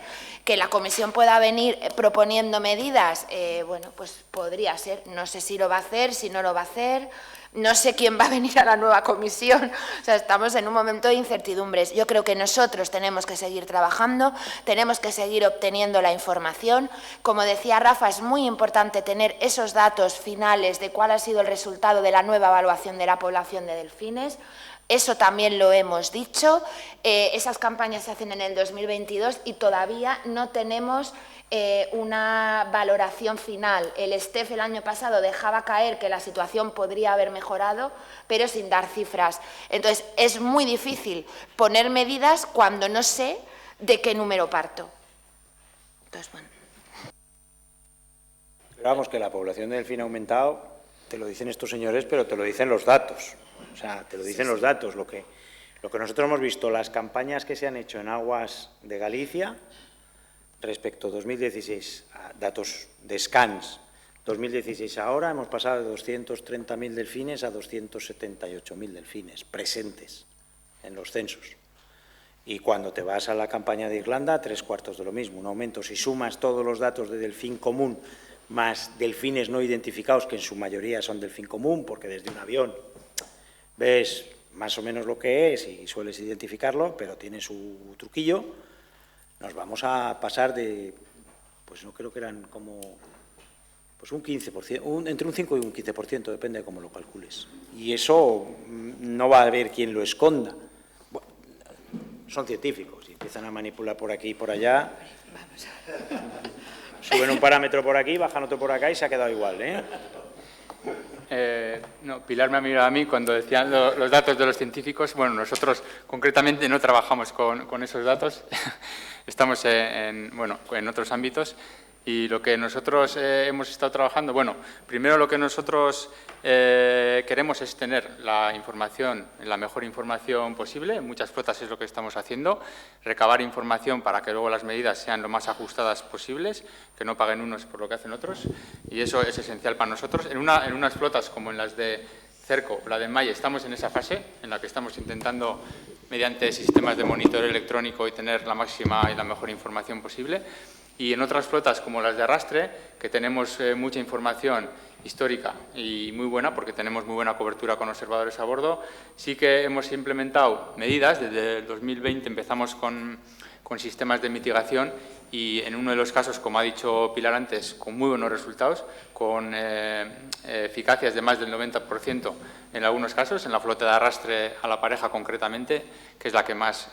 Que la comisión pueda venir proponiendo medidas, bueno, pues podría ser. No sé si lo va a hacer, si no lo va a hacer, no sé quién va a venir a la nueva comisión. O sea, estamos en un momento de incertidumbres. Yo creo que nosotros tenemos que seguir trabajando, tenemos que seguir obteniendo la información. Como decía Rafa, es muy importante tener esos datos finales de cuál ha sido el resultado de la nueva evaluación de la población de delfines. Eso también lo hemos dicho. Esas campañas se hacen en el 2022 y todavía no tenemos una valoración final. El STEF el año pasado dejaba caer que la situación podría haber mejorado, pero sin dar cifras. Entonces, es muy difícil poner medidas cuando no sé de qué número parto. Entonces, bueno. Pero vamos, que la población de delfín ha aumentado, te lo dicen estos señores, pero te lo dicen los datos. O sea, te lo dicen los datos. Lo que nosotros hemos visto, las campañas que se han hecho en aguas de Galicia, respecto a 2016, a datos de scans, 2016 ahora, hemos pasado de 230.000 delfines a 278.000 delfines presentes en los censos. Y cuando te vas a la campaña de Irlanda, 3/4 de lo mismo, un aumento. Si sumas todos los datos de delfín común más delfines no identificados, que en su mayoría son delfín común, porque desde un avión ves más o menos lo que es y sueles identificarlo, pero tiene su truquillo, nos vamos a pasar de, pues no creo que eran como, pues un 15%, entre un 5 y un 15%, depende de cómo lo calcules. Y eso no va a haber quien lo esconda. Bueno, son científicos y empiezan a manipular por aquí y por allá. Suben un parámetro por aquí, bajan otro por acá y se ha quedado igual, ¿eh? No, Pilar me ha mirado a mí cuando decían los datos de los científicos. Bueno, nosotros concretamente no trabajamos con esos datos, estamos en otros ámbitos. Y lo que nosotros hemos estado trabajando, bueno, primero lo que nosotros queremos es tener la información, la mejor información posible. En muchas flotas es lo que estamos haciendo, recabar información para que luego las medidas sean lo más ajustadas posibles, que no paguen unos por lo que hacen otros, y eso es esencial para nosotros. En unas flotas como en las de Cerco, la de Malle, estamos en esa fase en la que estamos intentando, mediante sistemas de monitoreo electrónico, y tener la máxima y la mejor información posible. Y en otras flotas, como las de arrastre, que tenemos mucha información histórica y muy buena, porque tenemos muy buena cobertura con observadores a bordo, sí que hemos implementado medidas. Desde el 2020 empezamos con sistemas de mitigación y, en uno de los casos, como ha dicho Pilar antes, con muy buenos resultados, con eficacias de más del 90% en algunos casos, en la flota de arrastre a la pareja concretamente, que es la que más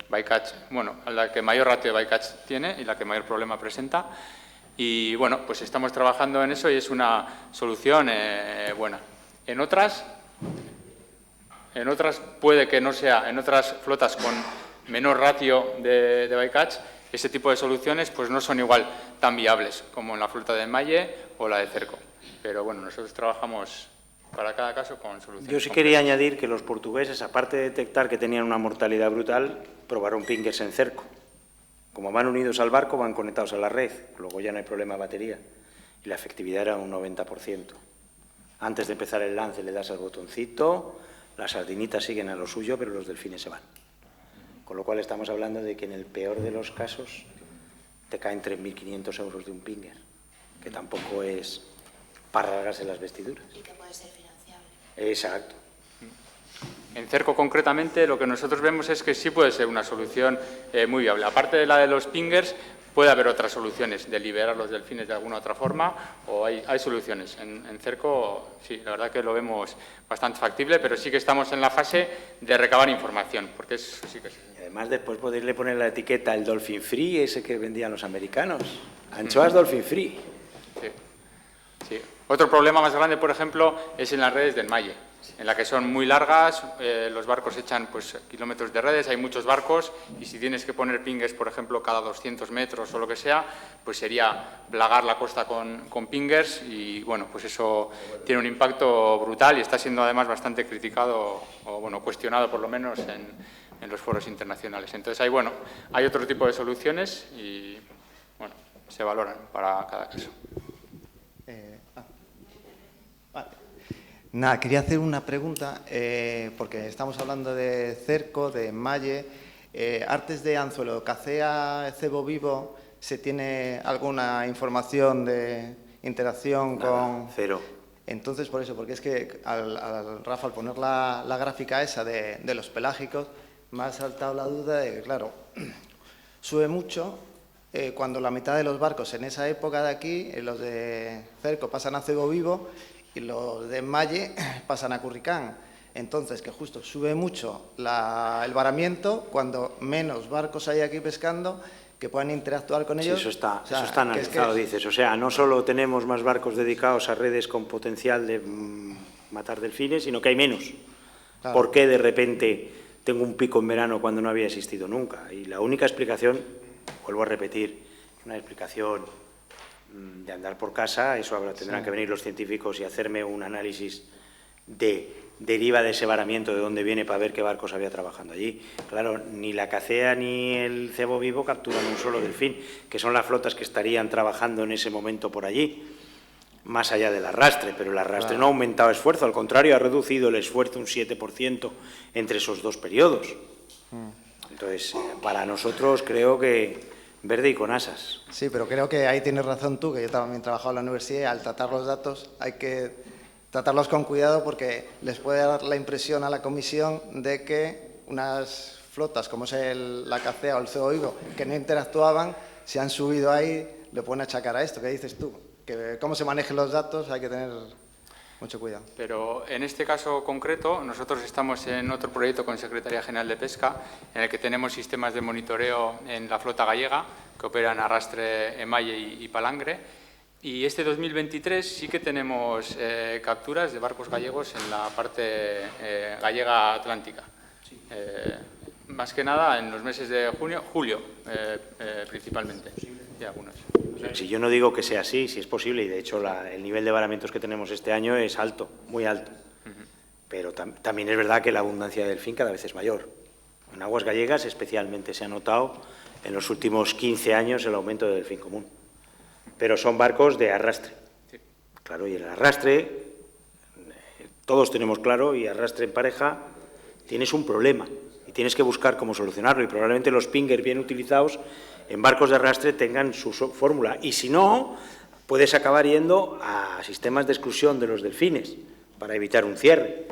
bycatch, bueno, la que mayor ratio de bycatch tiene y la que mayor problema presenta. Y bueno, pues estamos trabajando en eso y es una solución buena. En otras puede que no sea, en otras flotas con menor ratio de bycatch, ese tipo de soluciones pues no son igual tan viables como en la flota de Malle o la de Cerco. Pero bueno, nosotros trabajamos para cada caso con soluciones. Yo sí quería añadir que los portugueses, aparte de detectar que tenían una mortalidad brutal, probaron pingers en Cerco. Como van unidos al barco, van conectados a la red, luego ya no hay problema de batería. Y la efectividad era un 90%. Antes de empezar el lance le das al botoncito, las sardinitas siguen a lo suyo, pero los delfines se van. Con lo cual estamos hablando de que en el peor de los casos te caen 3.500 euros de un pinger, que tampoco es para rasgarse las vestiduras. Y que puede ser financiable. Exacto. En Cerco, concretamente, lo que nosotros vemos es que sí puede ser una solución muy viable. Aparte de la de los pingers, puede haber otras soluciones, de liberar los delfines de alguna otra forma, o hay soluciones. En Cerco, sí, la verdad que lo vemos bastante factible, pero sí que estamos en la fase de recabar información, porque eso sí que es. Además, después podéisle poner la etiqueta el Dolphin Free, ese que vendían los americanos. Anchoas Dolphin Free. Sí, sí. Otro problema más grande, por ejemplo, es en las redes del Malle, en la que son muy largas, los barcos echan pues kilómetros de redes, hay muchos barcos, y si tienes que poner pingers, por ejemplo, cada 200 metros o lo que sea, pues sería plagar la costa con pingers, y bueno, pues eso tiene un impacto brutal y está siendo además bastante criticado, o bueno, cuestionado por lo menos en los foros internacionales. Entonces hay otro tipo de soluciones y bueno, se valoran para cada caso. Vale. Nada, quería hacer una pregunta, porque estamos hablando de Cerco, de Malle. Artes de anzuelo, cacea, cebo vivo, ¿se tiene alguna información de interacción con...? Cero. Entonces, por eso, porque es que al Rafa, al poner la gráfica esa de los pelágicos, me ha saltado la duda de que, claro, sube mucho cuando la mitad de los barcos en esa época de aquí, los de Cerco, pasan a cebo vivo y los de Malle pasan a curricán. Entonces, que justo sube mucho el varamiento cuando menos barcos hay aquí pescando que puedan interactuar con Sí, ellos. eso está, O sea, eso está analizado, dices. O sea, no solo tenemos más barcos dedicados a redes con potencial de matar delfines, sino que hay menos. Claro. ¿Por qué de repente tengo un pico en verano cuando no había existido nunca? Y la única explicación, vuelvo a repetir, una explicación de andar por casa, eso ahora tendrán que venir los científicos y hacerme un análisis de deriva de ese varamiento, de dónde viene, para ver qué barcos había trabajando allí. Claro, ni la cacea ni el cebo vivo capturan un solo delfín, que son las flotas que estarían trabajando en ese momento por allí, más allá del arrastre, pero el arrastre no ha aumentado esfuerzo, al contrario, ha reducido el esfuerzo un 7% entre esos dos periodos. Entonces, para nosotros creo que verde y con asas. Sí, pero creo que ahí tienes razón tú, que yo también he trabajado en la universidad y al tratar los datos hay que tratarlos con cuidado porque les puede dar la impresión a la comisión de que unas flotas como es la cacea o el cebo vivo que no interactuaban, se han subido ahí, le pueden achacar a esto. ¿Qué dices tú? Que cómo se manejen los datos hay que tener mucho cuidado. Pero en este caso concreto, nosotros estamos en otro proyecto con Secretaría General de Pesca, en el que tenemos sistemas de monitoreo en la flota gallega, que operan arrastre, emalle y palangre. Y este 2023 sí que tenemos capturas de barcos gallegos en la parte gallega atlántica. Más que nada en los meses de julio principalmente. Y algunos. Si yo no digo que sea así, si es posible, y de hecho el nivel de varamientos que tenemos este año es alto, muy alto. Pero también es verdad que la abundancia de delfín cada vez es mayor. En aguas gallegas especialmente se ha notado en los últimos 15 años el aumento de delfín común. Pero son barcos de arrastre. Sí. Claro, y el arrastre, todos tenemos claro, y arrastre en pareja, tienes un problema y tienes que buscar cómo solucionarlo. Y probablemente los pingers bien utilizados en barcos de arrastre tengan su fórmula. Y si no, puedes acabar yendo a sistemas de exclusión de los delfines para evitar un cierre.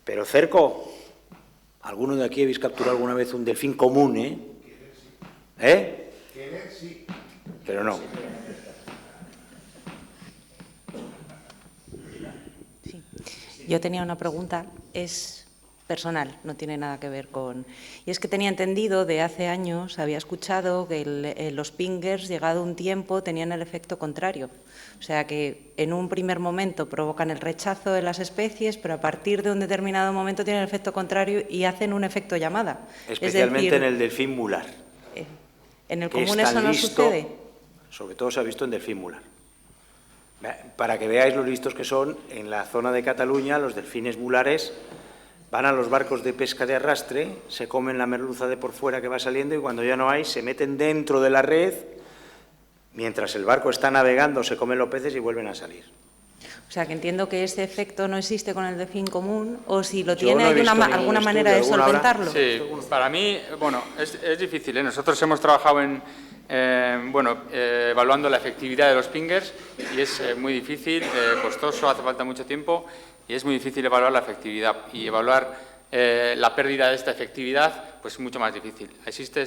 Pero cerco, ¿alguno de aquí habéis capturado alguna vez un delfín común, Sí. Pero no. Yo tenía una pregunta, es personal, no tiene nada que ver con... Y es que tenía entendido, de hace años, había escuchado que los pingers, llegado un tiempo, tenían el efecto contrario. O sea, que en un primer momento provocan el rechazo de las especies, pero a partir de un determinado momento tienen el efecto contrario y hacen un efecto llamada. Especialmente es decir, en el delfín mular. ¿En el común eso no sucede? Sobre todo se ha visto en delfín mular. Para que veáis lo listos que son, en la zona de Cataluña los delfines mulares van a los barcos de pesca de arrastre, se comen la merluza de por fuera que va saliendo y cuando ya no hay se meten dentro de la red, mientras el barco está navegando se comen los peces y vuelven a salir. O sea, que entiendo que ese efecto no existe con el delfín común, o si lo Yo tiene, no he ¿hay visto ningún alguna estudio, manera de ¿alguna habrá? solventarlo? Sí, para mí, bueno, es difícil, Nosotros hemos trabajado evaluando la efectividad de los pingers y es muy difícil, costoso, hace falta mucho tiempo y es muy difícil evaluar la efectividad y evaluar la pérdida de esta efectividad, pues mucho más difícil. Existe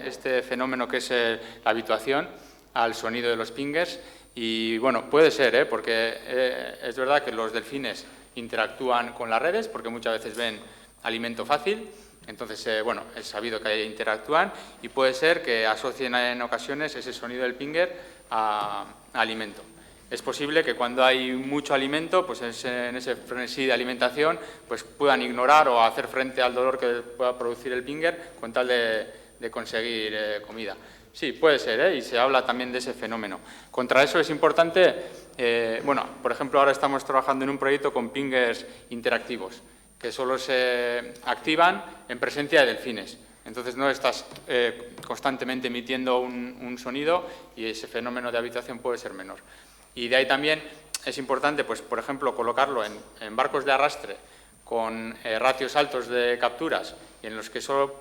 este fenómeno que es la habituación al sonido de los pingers y, bueno, puede ser, porque es verdad que los delfines interactúan con las redes porque muchas veces ven alimento fácil. Entonces, bueno, es sabido que interactúan y puede ser que asocien en ocasiones ese sonido del pinger a alimento. Es posible que cuando hay mucho alimento, pues en ese frenesí de alimentación, pues puedan ignorar o hacer frente al dolor que pueda producir el pinger con tal de conseguir comida. Sí, puede ser, y se habla también de ese fenómeno. Contra eso es importante, por ejemplo, ahora estamos trabajando en un proyecto con pingers interactivos, que solo se activan en presencia de delfines. Entonces no estás constantemente emitiendo un sonido y ese fenómeno de habitación puede ser menor. Y de ahí también es importante, pues, por ejemplo, colocarlo en barcos de arrastre con ratios altos de capturas y en los que solo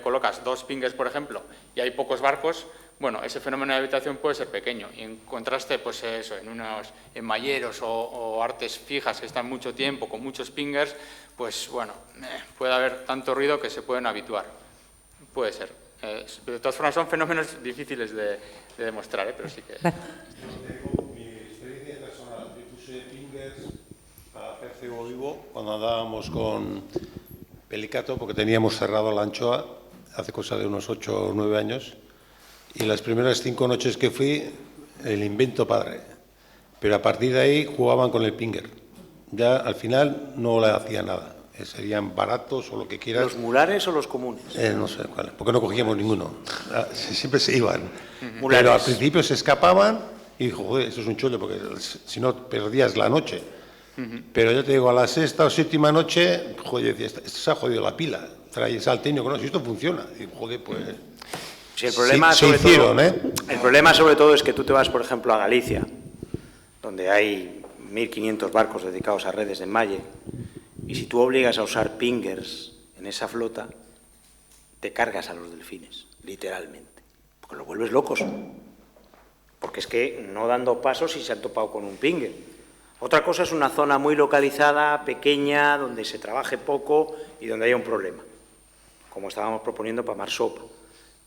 colocas 2 pingers, por ejemplo, y hay pocos barcos. Bueno, ese fenómeno de habitación puede ser pequeño y en contraste, pues eso, en unos enmalleros o artes fijas que están mucho tiempo con muchos pingers, pues bueno, puede haber tanto ruido que se pueden habituar. Puede ser. De todas formas, son fenómenos difíciles de demostrar, pero sí que... Mi experiencia personal, yo puse pingers para hacer cebo vivo cuando andábamos con Pelicato, porque teníamos cerrado la anchoa hace cosa de unos 8 o 9 años. Y las primeras 5 noches que fui, el invento padre. Pero a partir de ahí jugaban con el pinger. Ya al final no le hacía nada. Serían baratos o lo que quieras. ¿Los mulares o los comunes? No sé cuál, porque no cogíamos ninguno. Siempre se iban. Mulares. Pero al principio se escapaban y dijo, joder, esto es un chollo, porque si no perdías la noche. Pero yo te digo, a la sexta o séptima noche, joder, esto se ha jodido la pila. Traes al técnico, no, si esto funciona. Y joder, pues... Si el problema, se hicieron, el problema sobre todo es que tú te vas, por ejemplo, a Galicia, donde hay 1.500 barcos dedicados a redes de enmalle, y si tú obligas a usar pingers en esa flota, te cargas a los delfines, literalmente, porque los vuelves locos. Porque es que no dando pasos y se han topado con un pinger. Otra cosa es una zona muy localizada, pequeña, donde se trabaje poco y donde haya un problema, como estábamos proponiendo para Marsopa.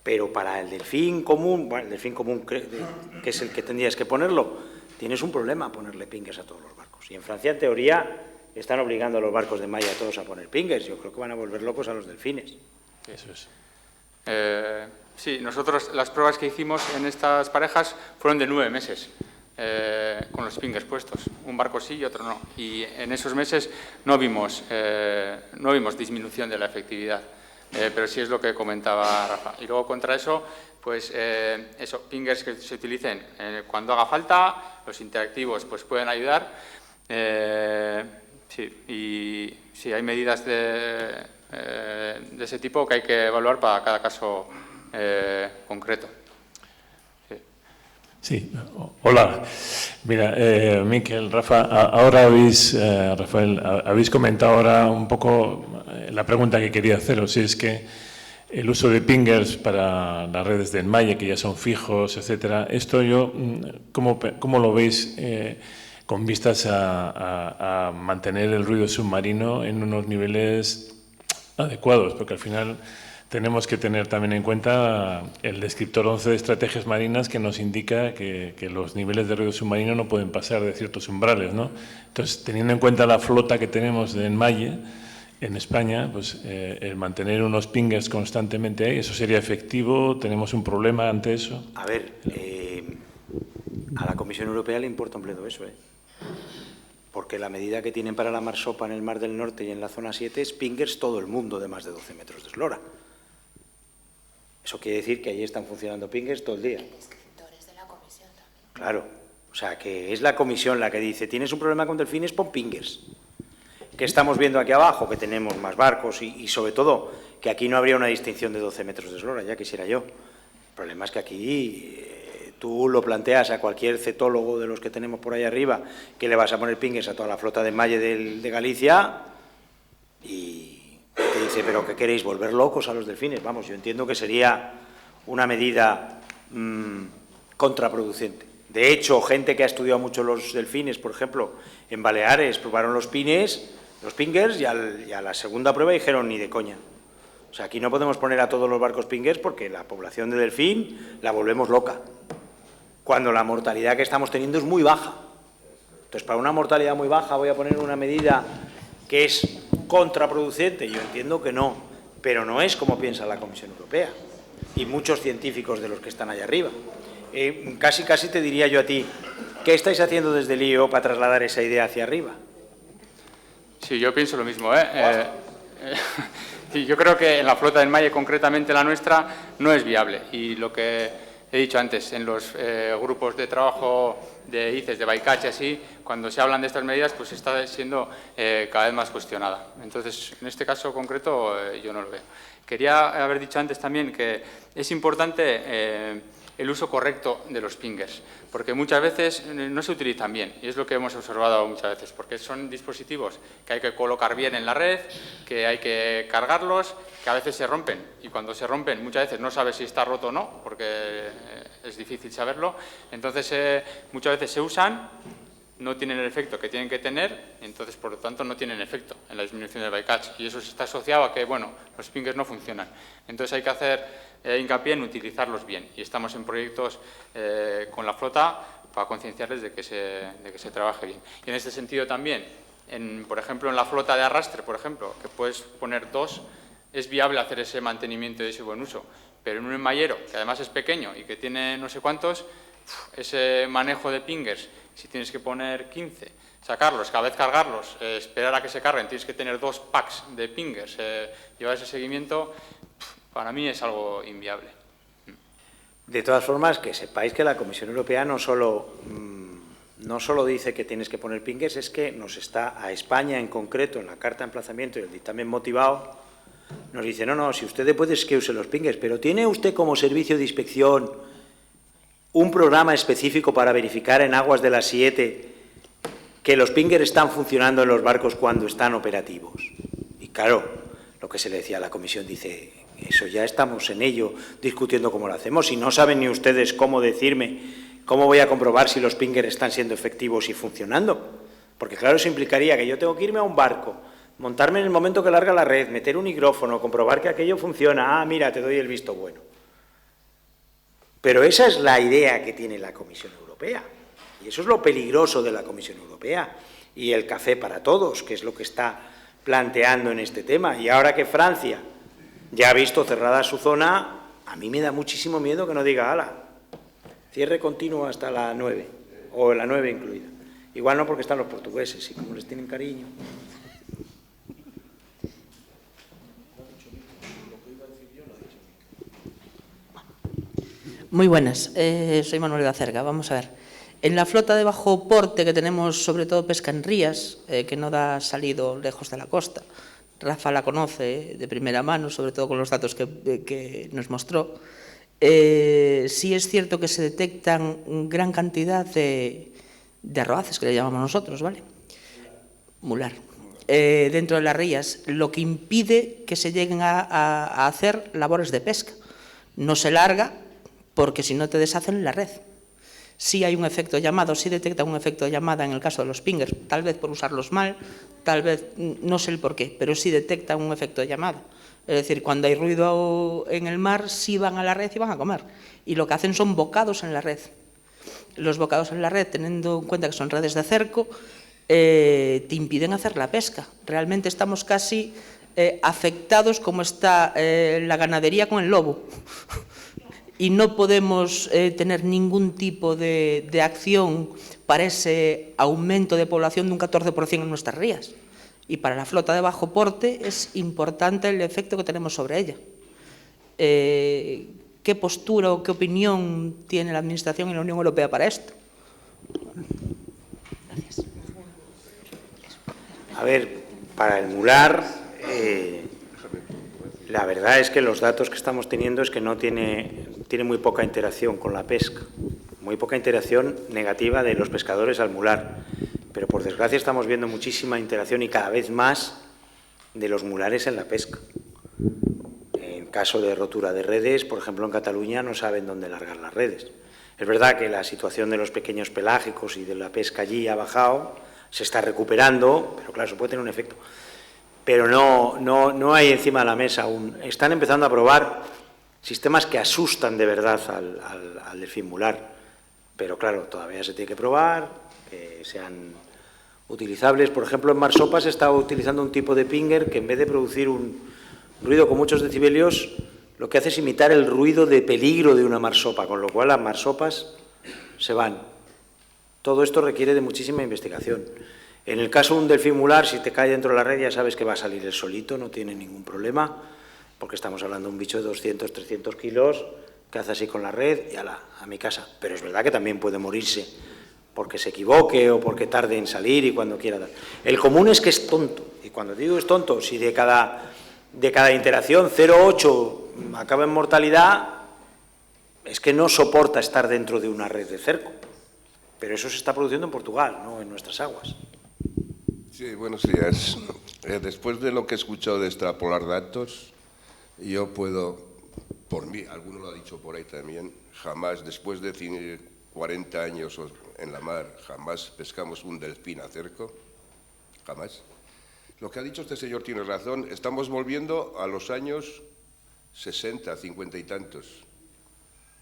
Pero para el delfín común, bueno, el delfín común que es el que tendrías que ponerlo, tienes un problema ponerle pingers a todos los barcos. Y en Francia, en teoría, están obligando a los barcos de malla a todos a poner pingers. Yo creo que van a volver locos a los delfines. Eso es. Sí, nosotros las pruebas que hicimos en estas parejas fueron de 9 meses, con los pingers puestos. Un barco sí y otro no. Y en esos meses no vimos disminución de la efectividad. Pero sí es lo que comentaba Rafa. Y luego contra eso, pues pingers que se utilicen cuando haga falta, los interactivos pues pueden ayudar. Y sí, hay medidas de ese tipo que hay que evaluar para cada caso concreto. Sí, hola. Mira, Miquel, Rafa, ahora Rafael, habéis comentado ahora un poco la pregunta que quería haceros, si es que el uso de pingers para las redes de enmalle, que ya son fijos, etcétera, esto ¿cómo lo veis con vistas a mantener el ruido submarino en unos niveles adecuados? Porque al final tenemos que tener también en cuenta el descriptor 11 de estrategias marinas, que nos indica que los niveles de ruido submarino no pueden pasar de ciertos umbrales, ¿no? Entonces, teniendo en cuenta la flota que tenemos de enmalle en España, pues el mantener unos pingers constantemente ahí, ¿eso sería efectivo? ¿Tenemos un problema ante eso? A ver, a la Comisión Europea le importa un bledo eso, porque la medida que tienen para la Marsopa en el Mar del Norte y en la zona 7 es pingers todo el mundo de más de 12 metros de eslora. Eso quiere decir que allí están funcionando pingers todo el día. El descriptor es de la comisión también. Claro, o sea, que es la comisión la que dice, tienes un problema con delfines, pon pingers. ¿Qué estamos viendo aquí abajo? Que tenemos más barcos y sobre todo que aquí no habría una distinción de 12 metros de eslora, ya quisiera yo. El problema es que aquí tú lo planteas a cualquier cetólogo de los que tenemos por ahí arriba, que le vas a poner pingers a toda la flota de enmalle de Galicia y te dice, pero ¿qué queréis? ¿Volver locos a los delfines? Vamos, yo entiendo que sería una medida contraproducente. De hecho, gente que ha estudiado mucho los delfines, por ejemplo, en Baleares, probaron los pingers, y a la segunda prueba dijeron ni de coña. O sea, aquí no podemos poner a todos los barcos pingers porque la población de delfín la volvemos loca, cuando la mortalidad que estamos teniendo es muy baja. Entonces, para una mortalidad muy baja voy a poner una medida que es contraproducente. Yo entiendo que no, pero no es como piensa la Comisión Europea y muchos científicos de los que están allá arriba. Casi te diría yo a ti, ¿qué estáis haciendo desde el IEO para trasladar esa idea hacia arriba? Sí, yo pienso lo mismo. Sí, yo creo que en la flota de enmalle, concretamente la nuestra, no es viable. Y lo que he dicho antes, en los grupos de trabajo de ICES, de Baikach y así, cuando se hablan de estas medidas, pues está siendo cada vez más cuestionada. Entonces, en este caso concreto, yo no lo veo. Quería haber dicho antes también que es importante el uso correcto de los pingers, porque muchas veces no se utilizan bien, y es lo que hemos observado muchas veces, porque son dispositivos que hay que colocar bien en la red, que hay que cargarlos, que a veces se rompen, y cuando se rompen muchas veces no sabes si está roto o no, porque es difícil saberlo. Entonces muchas veces se usan, no tienen el efecto que tienen que tener, entonces por lo tanto no tienen efecto en la disminución del bycatch, y eso está asociado a que, bueno, los pingers no funcionan. Entonces hay que hacer hincapié en utilizarlos bien, y estamos en proyectos con la flota para concienciarles de que se trabaje bien. Y en este sentido también, por ejemplo, en la flota de arrastre, por ejemplo, que puedes poner 2, es viable hacer ese mantenimiento y ese buen uso, Pero en un enmayero, que además es pequeño y que tiene no sé cuántos, ese manejo de pingers, si tienes que poner 15, sacarlos, cada vez cargarlos, esperar a que se carguen, tienes que tener 2 packs de pingers, llevar ese seguimiento, para mí es algo inviable. De todas formas, que sepáis que la Comisión Europea no solo dice que tienes que poner pingers, es que nos está, a España en concreto, en la carta de emplazamiento y el dictamen motivado, nos dice, no, si usted puede es que use los pingers, pero ¿tiene usted como servicio de inspección un programa específico para verificar en aguas de las 7 que los pingers están funcionando en los barcos cuando están operativos? Y claro, lo que se le decía a la Comisión, dice, eso ya estamos en ello, discutiendo cómo lo hacemos, y no saben ni ustedes cómo decirme cómo voy a comprobar si los pingers están siendo efectivos y funcionando. Porque claro, eso implicaría que yo tengo que irme a un barco, montarme en el momento que larga la red, meter un hidrófono, comprobar que aquello funciona, mira, te doy el visto bueno. Pero esa es la idea que tiene la Comisión Europea, y eso es lo peligroso de la Comisión Europea, y el café para todos, que es lo que está planteando en este tema. Y ahora que Francia ya ha visto cerrada su zona, a mí me da muchísimo miedo que no diga, ala, cierre continuo hasta la 9, o la 9 incluida. Igual no, porque están los portugueses, y como les tienen cariño. Muy buenas, soy Manuel de Acerga. Vamos a ver, en la flota de bajo porte que tenemos, sobre todo pesca en rías, que no da salido lejos de la costa, Rafa la conoce de primera mano, sobre todo con los datos que nos mostró, sí es cierto que se detectan gran cantidad de arroaces, que le llamamos nosotros, ¿vale? Mular. Dentro de las rías, lo que impide que se lleguen a hacer labores de pesca. No se larga, porque si no te deshacen la red. Sí hay un efecto llamado, sí detecta un efecto de llamada en el caso de los pingers, tal vez por usarlos mal, tal vez, no sé el por qué, pero sí detecta un efecto de llamada. Es decir, cuando hay ruido en el mar, sí van a la red y van a comer. Y lo que hacen son bocados en la red. Los bocados en la red, teniendo en cuenta que son redes de cerco, te impiden hacer la pesca. Realmente estamos casi afectados como está la ganadería con el lobo. Y no podemos tener ningún tipo de acción para ese aumento de población de un 14% en nuestras rías. Y para la flota de bajo porte es importante el efecto que tenemos sobre ella. ¿Qué postura o qué opinión tiene la Administración y la Unión Europea para esto? Gracias. A ver, para el mular, la verdad es que los datos que estamos teniendo es que no tiene muy poca interacción con la pesca, muy poca interacción negativa de los pescadores al mular, pero por desgracia estamos viendo muchísima interacción y cada vez más de los mulares en la pesca. En caso de rotura de redes, por ejemplo en Cataluña no saben dónde largar las redes. Es verdad que la situación de los pequeños pelágicos y de la pesca allí ha bajado, se está recuperando, pero claro, eso puede tener un efecto. Pero no hay encima de la mesa aún. Están empezando a probar sistemas que asustan de verdad al delfín mular. Pero claro, todavía se tiene que probar, que sean utilizables. Por ejemplo, en marsopa se está utilizando un tipo de pinger que en vez de producir un ruido con muchos decibelios, lo que hace es imitar el ruido de peligro de una marsopa, con lo cual las marsopas se van. Todo esto requiere de muchísima investigación. En el caso de un delfín mular, si te cae dentro de la red ya sabes que va a salir él solito, no tiene ningún problema, porque estamos hablando de un bicho de 200, 300 kilos que hace así con la red y a mi casa. Pero es verdad que también puede morirse porque se equivoque o porque tarde en salir y cuando quiera dar. El común es que es tonto, y cuando digo es tonto, si de cada interacción 0,8 acaba en mortalidad, es que no soporta estar dentro de una red de cerco. Pero eso se está produciendo en Portugal, no en nuestras aguas. Sí, buenos días. Después de lo que he escuchado de extrapolar datos, yo puedo, por mí, alguno lo ha dicho por ahí también, jamás, después de 40 años en la mar, jamás pescamos un delfín a cerco, jamás. Lo que ha dicho este señor tiene razón, estamos volviendo a los años 60, 50 y tantos,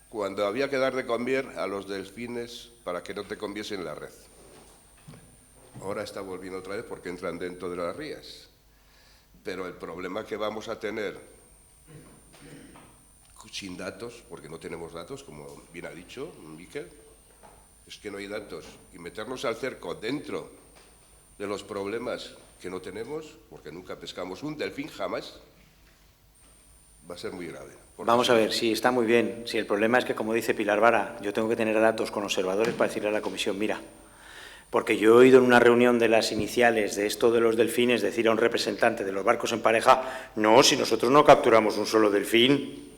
cuando había que dar de comer a los delfines para que no te comiesen la red. Ahora está volviendo otra vez porque entran dentro de las rías. Pero el problema que vamos a tener sin datos, porque no tenemos datos, como bien ha dicho Miquel, es que no hay datos, y meternos al cerco dentro de los problemas que no tenemos, porque nunca pescamos un delfín jamás, va a ser muy grave. Vamos a ver, sí, está muy bien. Si el problema es que, como dice Pilar Vara, yo tengo que tener datos con observadores para decirle a la comisión, mira, porque yo he oído en una reunión de las iniciales de esto de los delfines decir a un representante de los barcos en pareja, no, si nosotros no capturamos un solo delfín,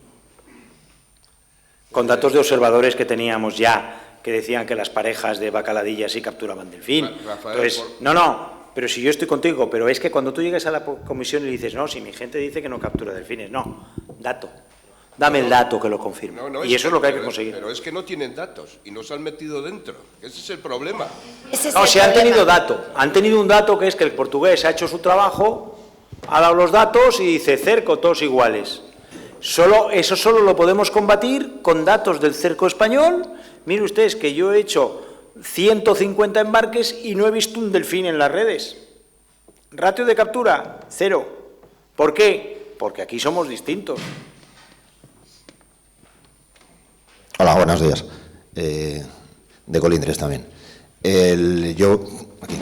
con datos de observadores que teníamos ya, que decían que las parejas de bacaladillas sí capturaban delfín. Rafael, Entonces, no, pero si yo estoy contigo, pero es que cuando tú llegues a la comisión y le dices, no, si mi gente dice que no captura delfines, no, dato. Dame el dato que lo confirme. Y eso es lo que hay que conseguir. Pero es que no tienen datos y no se han metido dentro. Ese es el problema. No, si han tenido dato. Han tenido un dato que es que el portugués ha hecho su trabajo, ha dado los datos y dice cerco, todos iguales. Eso solo lo podemos combatir con datos del cerco español. Mire ustedes que yo he hecho 150 embarques y no he visto un delfín en las redes. Ratio de captura, 0. ¿Por qué? Porque aquí somos distintos. Hola, buenos días. De Colindres también. Yo aquí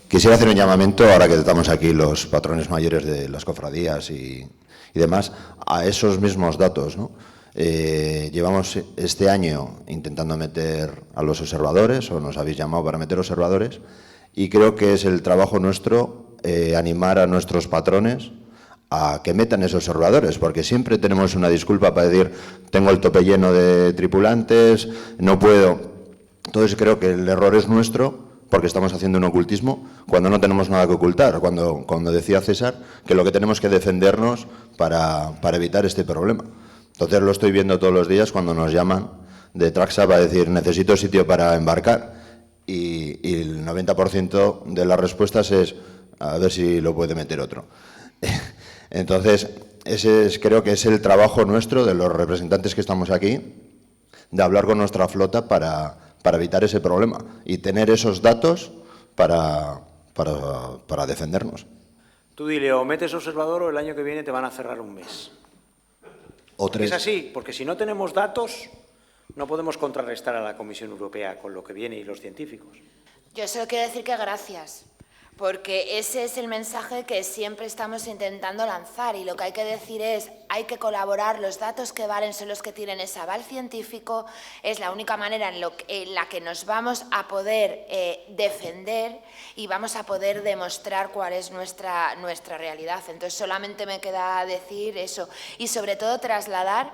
quisiera hacer un llamamiento, ahora que estamos aquí los patrones mayores de las cofradías y demás, a esos mismos datos, ¿no? Llevamos este año intentando meter a los observadores, o nos habéis llamado para meter observadores, y creo que es el trabajo nuestro animar a nuestros patrones a que metan esos observadores, porque siempre tenemos una disculpa para decir tengo el tope lleno de tripulantes, no puedo. Entonces creo que el error es nuestro, porque estamos haciendo un ocultismo cuando no tenemos nada que ocultar, cuando decía César que lo que tenemos que defendernos para evitar este problema. Entonces lo estoy viendo todos los días cuando nos llaman de Traxa para decir necesito sitio para embarcar y el 90% de las respuestas es a ver si lo puede meter otro. Entonces, creo que es el trabajo nuestro, de los representantes que estamos aquí, de hablar con nuestra flota para evitar ese problema y tener esos datos para defendernos. Tú dile, o metes observador o el año que viene te van a cerrar un mes. O 3. Es así, porque si no tenemos datos, no podemos contrarrestar a la Comisión Europea con lo que viene y los científicos. Yo solo quiero decir que gracias, porque ese es el mensaje que siempre estamos intentando lanzar y lo que hay que decir es, hay que colaborar, los datos que valen son los que tienen ese aval científico, es la única manera en la que nos vamos a poder defender y vamos a poder demostrar cuál es nuestra realidad. Entonces solamente me queda decir eso y sobre todo trasladar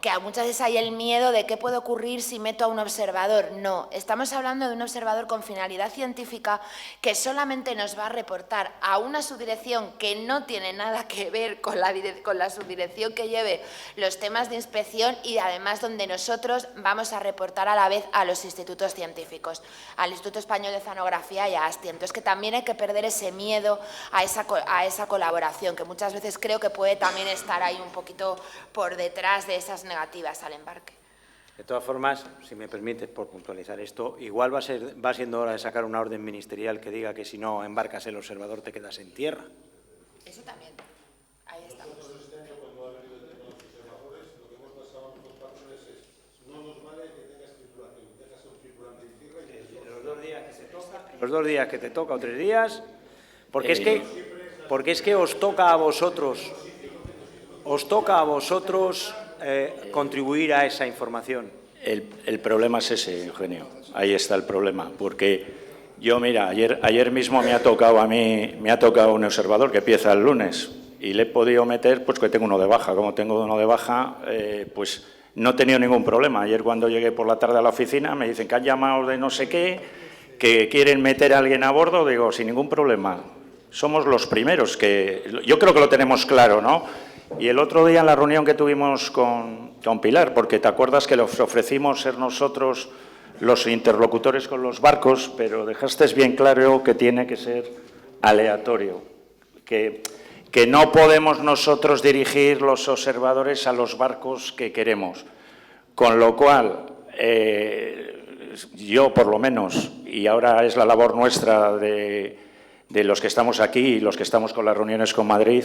que a muchas veces hay el miedo de qué puede ocurrir si meto a un observador. No, estamos hablando de un observador con finalidad científica que solamente nos va a reportar a una subdirección que no tiene nada que ver con la subdirección que lleve los temas de inspección y además donde nosotros vamos a reportar a la vez a los institutos científicos, al Instituto Español de Oceanografía y a ASTI. Entonces que también hay que perder ese miedo a esa colaboración, que muchas veces creo que puede también estar ahí un poquito por detrás de esas negativas al embarque. De todas formas, si me permite, por puntualizar esto, igual va siendo hora de sacar una orden ministerial que diga que si no embarcas el observador te quedas en tierra. Eso también. Ahí estamos. Los 2 días que te toca o 3 días, porque es que os toca a vosotros contribuir a esa información. El problema es ese, Eugenio. Ahí está el problema, porque yo, mira, ayer mismo me ha tocado un observador que empieza el lunes y le he podido meter, pues que tengo uno de baja. Como tengo uno de baja, pues no he tenido ningún problema. Ayer cuando llegué por la tarde a la oficina me dicen que han llamado de no sé qué, que quieren meter a alguien a bordo, digo, sin ningún problema. Somos los primeros que... Yo creo que lo tenemos claro, ¿no? Y el otro día en la reunión que tuvimos con Pilar, porque te acuerdas que les ofrecimos ser nosotros los interlocutores con los barcos, pero dejaste bien claro que tiene que ser aleatorio, que no podemos nosotros dirigir los observadores a los barcos que queremos. Con lo cual, yo por lo menos, y ahora es la labor nuestra de los que estamos aquí y los que estamos con las reuniones con Madrid,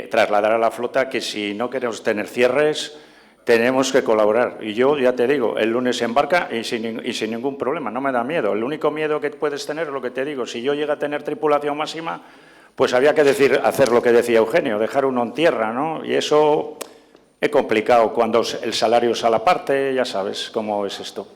trasladar a la flota que si no queremos tener cierres, tenemos que colaborar. Y yo ya te digo, el lunes se embarca y sin ningún problema, no me da miedo. El único miedo que puedes tener es lo que te digo. Si yo llego a tener tripulación máxima, pues había que hacer lo que decía Eugenio, dejar uno en tierra, ¿no? Y eso es complicado cuando el salario sale aparte, ya sabes cómo es esto.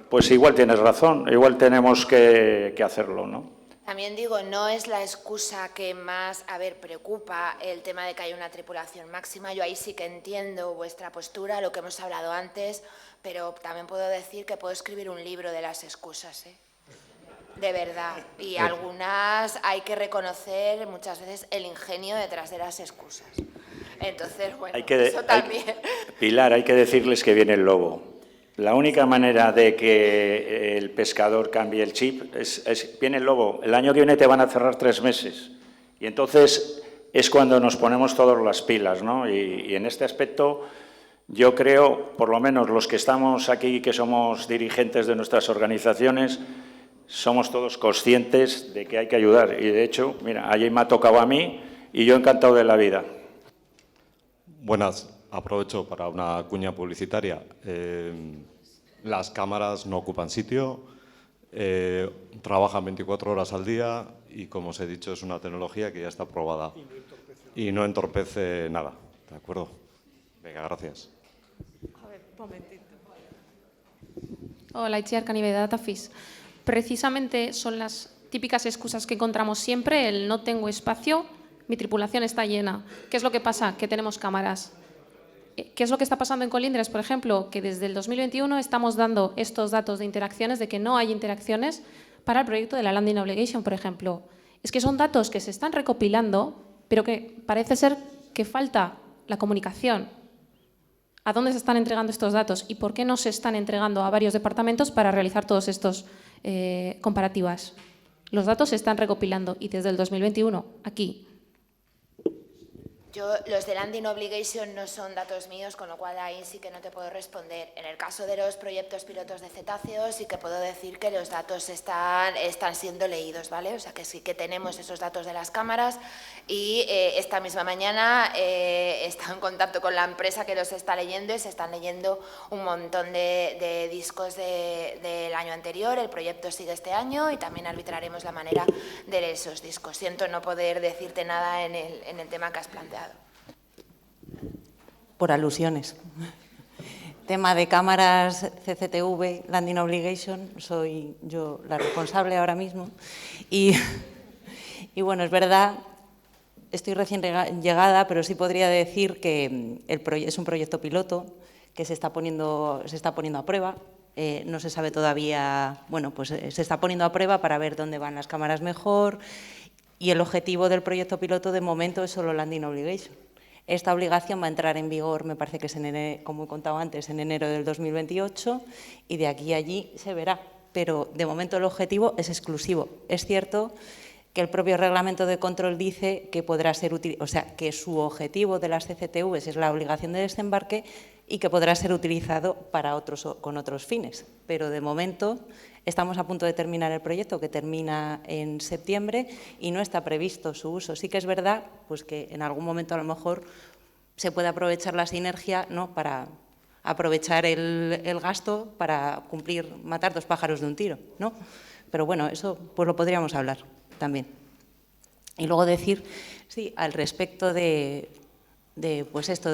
Pues igual tienes razón, igual tenemos que hacerlo, ¿no? También digo, no es la excusa que más, preocupa el tema de que haya una tripulación máxima. Yo ahí sí que entiendo vuestra postura, lo que hemos hablado antes, pero también puedo decir que puedo escribir un libro de las excusas, ¿eh? De verdad. Y algunas hay que reconocer muchas veces el ingenio detrás de las excusas. Entonces, bueno, eso también. Pilar, hay que decirles que viene el lobo. La única manera de que el pescador cambie el chip viene el lobo. El año que viene te van a cerrar 3 meses. Y entonces es cuando nos ponemos todas las pilas, ¿no? Y en este aspecto yo creo, por lo menos los que estamos aquí, que somos dirigentes de nuestras organizaciones, somos todos conscientes de que hay que ayudar. Y de hecho, mira, allí me ha tocado a mí y yo encantado de la vida. Buenas. Aprovecho para una cuña publicitaria. Las cámaras no ocupan sitio, trabajan 24 horas al día y, como os he dicho, es una tecnología que ya está probada y no entorpece nada. ¿De acuerdo? Venga, gracias. A ver, un momentito. Hola, Itziar Canive de DataFish. Precisamente son las típicas excusas que encontramos siempre, el no tengo espacio, mi tripulación está llena. ¿Qué es lo que pasa? Que tenemos cámaras. ¿Qué es lo que está pasando en Colindres, por ejemplo? Que desde el 2021 estamos dando estos datos de interacciones, de que no hay interacciones para el proyecto de la Landing Obligation, por ejemplo. Es que son datos que se están recopilando, pero que parece ser que falta la comunicación. ¿A dónde se están entregando estos datos? ¿Y por qué no se están entregando a varios departamentos para realizar todos estos comparativas? Los datos se están recopilando y desde el 2021, aquí. Los de Landing Obligation no son datos míos, con lo cual ahí sí que no te puedo responder. En el caso de los proyectos pilotos de cetáceos sí que puedo decir que los datos están siendo leídos, ¿vale? O sea que sí que tenemos esos datos de las cámaras y esta misma mañana he estado en contacto con la empresa que los está leyendo y se están leyendo un montón de discos del año anterior. El proyecto sigue este año y también arbitraremos la manera de leer esos discos. Siento no poder decirte nada en el tema que has planteado. Por alusiones. Tema de cámaras CCTV, Landing Obligation, soy yo la responsable ahora mismo. Y bueno, es verdad, estoy recién llegada, pero sí podría decir que es un proyecto piloto que se está poniendo a prueba. No se sabe todavía, bueno, pues se está poniendo a prueba para ver dónde van las cámaras mejor. Y el objetivo del proyecto piloto de momento es solo Landing Obligation. Esta obligación va a entrar en vigor, me parece que es, como he contado antes, en enero del 2028 y de aquí a allí se verá. Pero de momento el objetivo es exclusivo. Es cierto que el propio reglamento de control dice que podrá ser que su objetivo de las CCTVs es la obligación de desembarque y que podrá ser utilizado con otros fines. Pero de momento estamos a punto de terminar el proyecto, que termina en septiembre, y no está previsto su uso. Sí que es verdad pues que en algún momento a lo mejor se puede aprovechar la sinergia, ¿no?, para aprovechar el gasto para matar 2 pájaros de un tiro, ¿no? Pero bueno, eso pues lo podríamos hablar también. Y luego decir, sí, al respecto de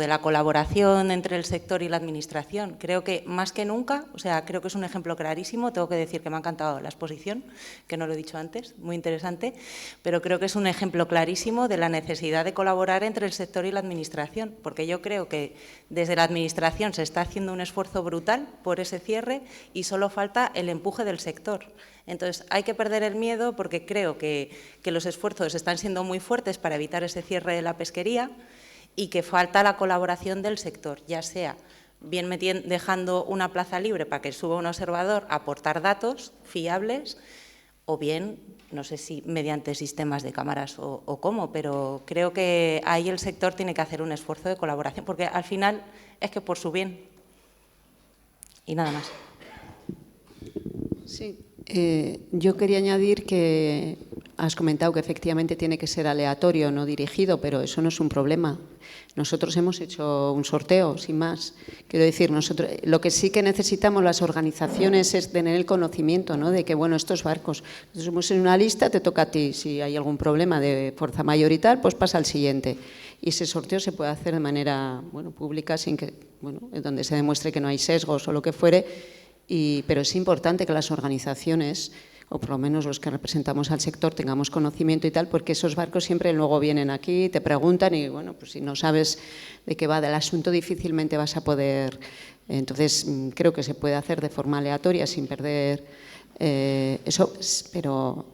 la colaboración entre el sector y la administración. Creo que más que nunca, creo que es un ejemplo clarísimo. Tengo que decir que me ha encantado la exposición, que no lo he dicho antes, muy interesante, pero creo que es un ejemplo clarísimo de la necesidad de colaborar entre el sector y la administración, porque yo creo que desde la administración se está haciendo un esfuerzo brutal por ese cierre y solo falta el empuje del sector. Entonces, hay que perder el miedo porque creo que los esfuerzos están siendo muy fuertes para evitar ese cierre de la pesquería, y que falta la colaboración del sector, ya sea bien dejando una plaza libre para que suba un observador a aportar datos fiables, o bien, no sé si mediante sistemas de cámaras o cómo, pero creo que ahí el sector tiene que hacer un esfuerzo de colaboración, porque al final es que por su bien. Y nada más. Sí, yo quería añadir que has comentado que efectivamente tiene que ser aleatorio, no dirigido, pero eso no es un problema. Nosotros hemos hecho un sorteo, sin más. Quiero decir, nosotros, lo que sí que necesitamos las organizaciones es tener el conocimiento, ¿no?, de que, bueno, estos barcos, nosotros somos en una lista, te toca a ti. Si hay algún problema de fuerza mayor y tal, pues pasa al siguiente. Y ese sorteo se puede hacer de manera, bueno, pública, sin que, bueno, donde se demuestre que no hay sesgos o lo que fuere. Pero es importante que las organizaciones, o por lo menos los que representamos al sector, tengamos conocimiento y tal, porque esos barcos siempre luego vienen aquí, te preguntan y, bueno, pues si no sabes de qué va del asunto, difícilmente vas a poder. Entonces, creo que se puede hacer de forma aleatoria sin perder eso, pero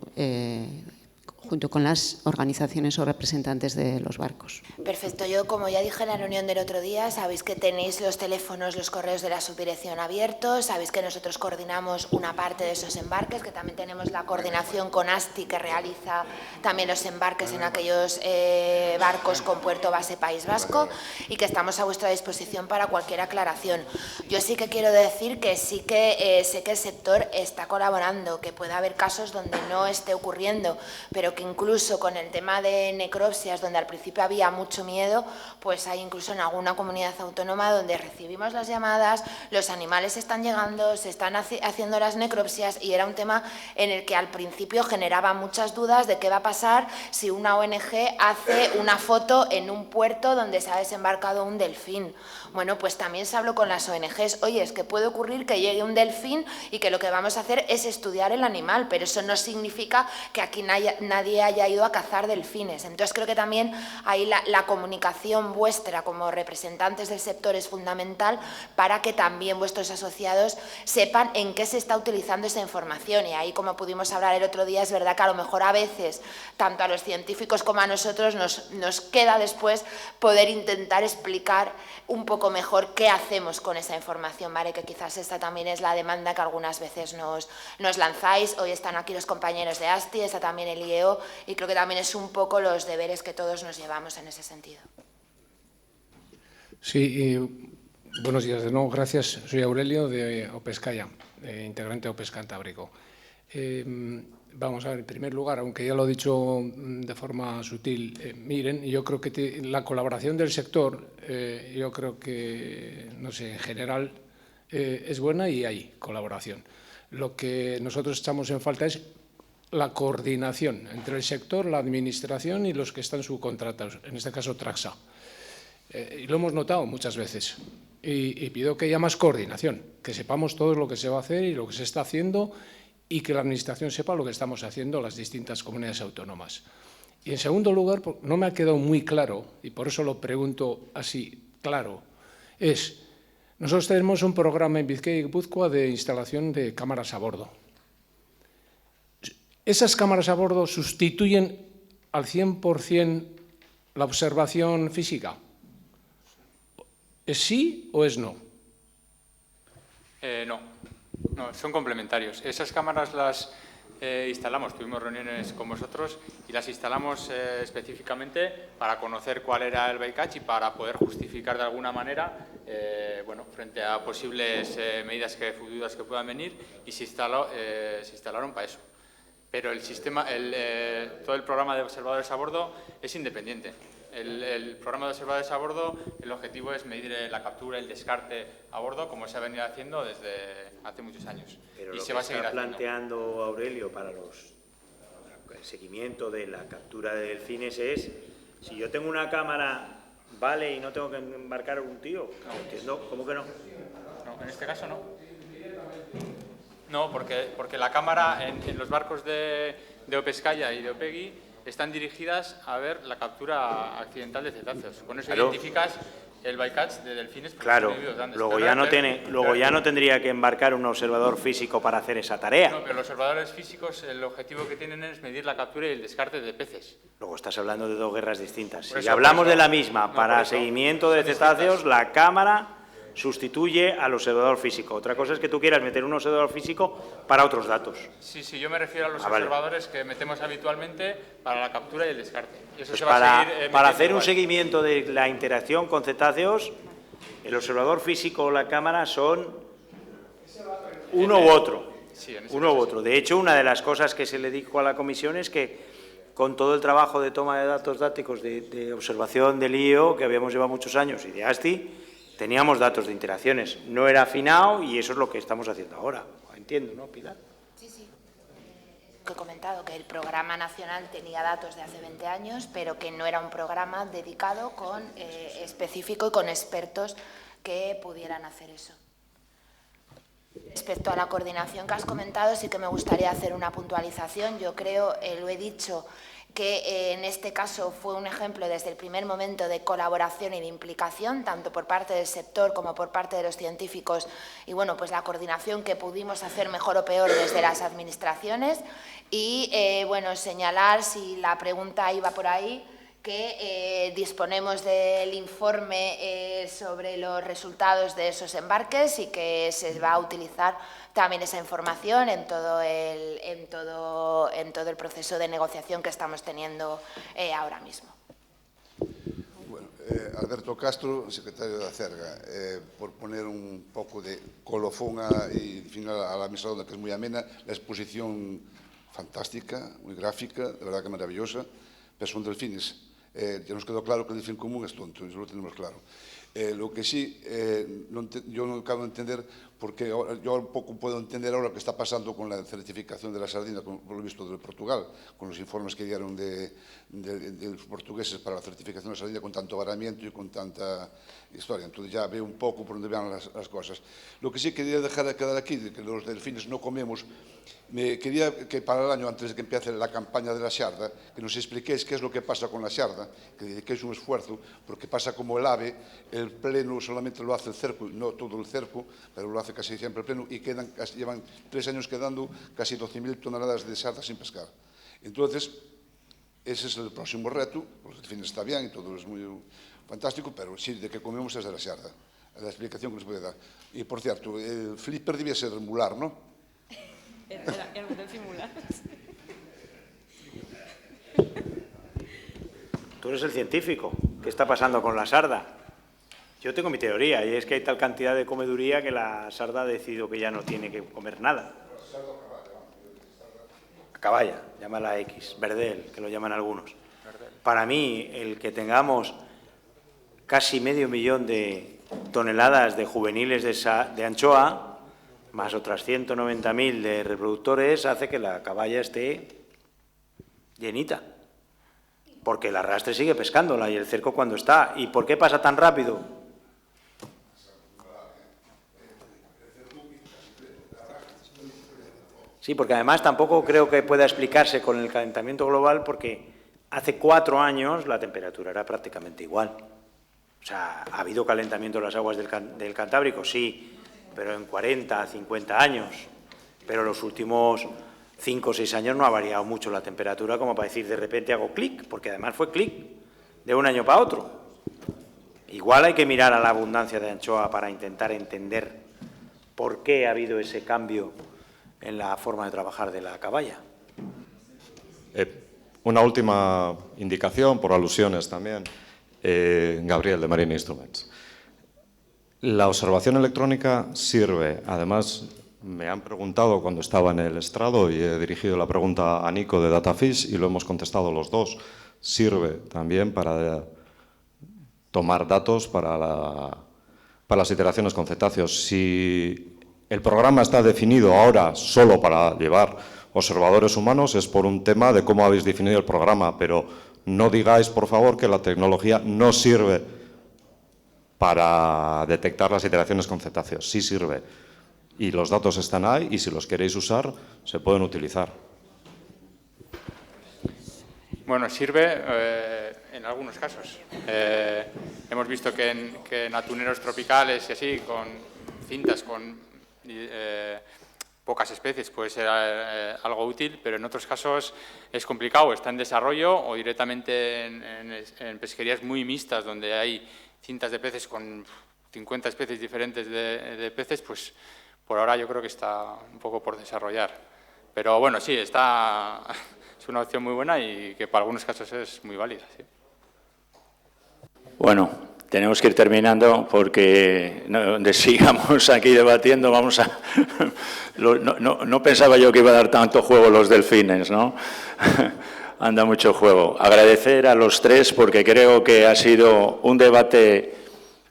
junto con las organizaciones o representantes de los barcos. Perfecto. Yo, como ya dije en la reunión del otro día, sabéis que tenéis los teléfonos, los correos de la subdirección abiertos, sabéis que nosotros coordinamos una parte de esos embarques, que también tenemos la coordinación con ASTI, que realiza también los embarques en aquellos barcos con puerto base País Vasco, y que estamos a vuestra disposición para cualquier aclaración. Yo sí que quiero decir que sí que sé que el sector está colaborando, que puede haber casos donde no esté ocurriendo, pero que incluso con el tema de necropsias, donde al principio había mucho miedo, pues hay incluso en alguna comunidad autónoma donde recibimos las llamadas, los animales están llegando, se están haciendo las necropsias, y era un tema en el que al principio generaba muchas dudas de qué va a pasar si una ONG hace una foto en un puerto donde se ha desembarcado un delfín. Bueno, pues también se habló con las ONGs, oye, es que puede ocurrir que llegue un delfín y que lo que vamos a hacer es estudiar el animal, pero eso no significa que aquí nadie haya ido a cazar delfines. Entonces creo que también ahí la comunicación vuestra como representantes del sector es fundamental para que también vuestros asociados sepan en qué se está utilizando esa información. Y ahí, como pudimos hablar el otro día, es verdad que a lo mejor a veces, tanto a los científicos como a nosotros, nos queda después poder intentar explicar un poco mejor qué hacemos con esa información, ¿vale? Que quizás esta también es la demanda que algunas veces nos lanzáis. Hoy están aquí los compañeros de ASTI, está también el IEO, y creo que también es un poco los deberes que todos nos llevamos en ese sentido. Sí, buenos días de nuevo, gracias. Soy Aurelio de Opescaya, integrante de Opes Cantábrico. Vamos a ver, en primer lugar, aunque ya lo he dicho de forma sutil, miren, yo creo que la colaboración del sector, yo creo que, no sé, en general es buena y hay colaboración. Lo que nosotros echamos en falta es la coordinación entre el sector, la administración y los que están subcontratados, en este caso Traxa. Y lo hemos notado muchas veces. Y pido que haya más coordinación, que sepamos todos lo que se va a hacer y lo que se está haciendo, y que la Administración sepa lo que estamos haciendo las distintas comunidades autónomas. Y en segundo lugar, no me ha quedado muy claro, y por eso lo pregunto así claro, nosotros tenemos un programa en Bizkaia y Guipúzcoa de instalación de cámaras a bordo. ¿Esas cámaras a bordo sustituyen al 100% la observación física? ¿Es sí o es no? No, son complementarios. Esas cámaras las instalamos, tuvimos reuniones con vosotros y las instalamos específicamente para conocer cuál era el bycatch y para poder justificar de alguna manera, frente a posibles medidas futuras que puedan venir, y se instalaron para eso. Pero el sistema, todo el programa de observadores a bordo es independiente. El programa de observadores a bordo, el objetivo es medir la captura y el descarte a bordo, como se ha venido haciendo desde hace muchos años. Pero y lo se que va a seguir está haciendo. planteando Aurelio para el seguimiento de la captura de delfines es, si yo tengo una cámara, vale, y no tengo que embarcar a un tío. No entiendo, ¿cómo que no? No, en este caso no. No, porque la cámara en los barcos de Opescaya y de Opegui están dirigidas a ver la captura accidental de cetáceos. Con eso identificas el bycatch de delfines. Claro, luego ya no tendría que embarcar un observador físico para hacer esa tarea. No, pero los observadores físicos, el objetivo que tienen es medir la captura y el descarte de peces. Luego estás hablando de dos guerras distintas. Si hablamos de la misma, para seguimiento de cetáceos, la cámara sustituye al observador físico. Otra cosa es que tú quieras meter un observador físico para otros datos. Sí, yo me refiero a los observadores que metemos habitualmente para la captura y el descarte. Y eso pues se va a seguir para hacer un seguimiento de la interacción con cetáceos, el observador físico o la cámara son uno u otro. Sí, en ese uno u caso, otro. De hecho, una de las cosas que se le dijo a la comisión es que con todo el trabajo de toma de datos dáticos, de observación del IEO, que habíamos llevado muchos años, y de ASTI, teníamos datos de interacciones. No era afinado y eso es lo que estamos haciendo ahora. Entiendo, ¿no, Pilar? Sí, sí. He comentado que el programa nacional tenía datos de hace 20 años, pero que no era un programa dedicado con específico y con expertos que pudieran hacer eso. Respecto a la coordinación que has comentado, sí que me gustaría hacer una puntualización. Yo creo, lo he dicho, que en este caso fue un ejemplo desde el primer momento de colaboración y de implicación, tanto por parte del sector como por parte de los científicos, y bueno, pues la coordinación que pudimos hacer mejor o peor desde las administraciones. Y bueno, señalar, si la pregunta iba por ahí, que disponemos del informe sobre los resultados de esos embarques y que se va a utilizar también esa información en todo el proceso de negociación que estamos teniendo ahora mismo. Bueno, Alberto Castro, secretario de Acerga, por poner un poco de colofón y final a la mesa redonda, que es muy amena, la exposición fantástica, muy gráfica, de verdad que maravillosa, pero son delfines. Ya nos quedó claro que el delfín común es tonto, eso lo tenemos claro. Lo que sí, yo no acabo de entender, porque yo un poco puedo entender ahora lo que está pasando con la certificación de la sardina, por lo visto de Portugal, con los informes que dieron de los portugueses para la certificación de la sardina, con tanto varamiento y con tanta historia. Entonces ya veo un poco por dónde van las cosas. Lo que sí quería dejar de quedar aquí, de que los delfines no comemos, me quería que para el año, antes de que empiece la campaña de la xarda, que nos expliquéis qué es lo que pasa con la xarda, que es un esfuerzo, porque pasa como el ave, el pleno solamente lo hace el cerco, no todo el cerco, pero lo hace casi siempre el pleno, y llevan 3 años quedando casi 12.000 toneladas de xarda sin pescar. Entonces, ese es el próximo reto, los delfines está bien y todo es muy fantástico, pero sí, de que comemos es de la xarda, la explicación que nos puede dar. Y, por cierto, el flipper debía ser mular, ¿no? Era un delfín mular. Tú eres el científico. ¿Qué está pasando con la sarda? Yo tengo mi teoría, y es que hay tal cantidad de comeduría que la sarda ha decidido que ya no tiene que comer nada. Caballa, llámala X, verdel, que lo llaman algunos. Para mí, el que tengamos casi 500.000 de toneladas de juveniles de anchoa, más otras 190.000 de reproductores, hace que la caballa esté llenita. Porque el arrastre sigue pescándola y el cerco cuando está. ¿Y por qué pasa tan rápido? Sí, porque además tampoco creo que pueda explicarse con el calentamiento global, porque hace 4 años la temperatura era prácticamente igual. O sea, ¿ha habido calentamiento en las aguas del Cantábrico? Sí, pero en 40, 50 años. Pero los últimos 5 o 6 años no ha variado mucho la temperatura como para decir de repente hago clic, porque además fue clic de un año para otro. Igual hay que mirar a la abundancia de anchoa para intentar entender por qué ha habido ese cambio en la forma de trabajar de la caballa. Una última indicación, por alusiones también. Gabriel, de Marine Instruments. La observación electrónica sirve, además me han preguntado cuando estaba en el estrado y he dirigido la pregunta a Nico de DataFish y lo hemos contestado los dos, sirve también para tomar datos para las iteraciones con cetáceos. Si el programa está definido ahora solo para llevar observadores humanos, es por un tema de cómo habéis definido el programa, pero no digáis, por favor, que la tecnología no sirve para detectar las iteraciones con cetáceos. Sí sirve. Y los datos están ahí y si los queréis usar, se pueden utilizar. Bueno, sirve en algunos casos. Hemos visto que en atuneros tropicales y así, con cintas con pocas especies puede ser algo útil, pero en otros casos es complicado, está en desarrollo o directamente en pesquerías muy mixtas donde hay cintas de peces con 50 especies diferentes de peces, pues por ahora yo creo que está un poco por desarrollar. Pero bueno, sí, es una opción muy buena y que para algunos casos es muy válida. Sí. Bueno, tenemos que ir terminando porque donde sigamos aquí debatiendo vamos a... no pensaba yo que iba a dar tanto juego los delfines, ¿no? Anda mucho juego. Agradecer a los tres porque creo que ha sido un debate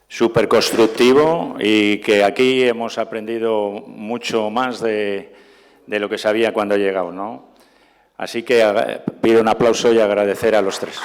súper constructivo y que aquí hemos aprendido mucho más de lo que sabía cuando he llegado, ¿no? Así que pido un aplauso y agradecer a los tres.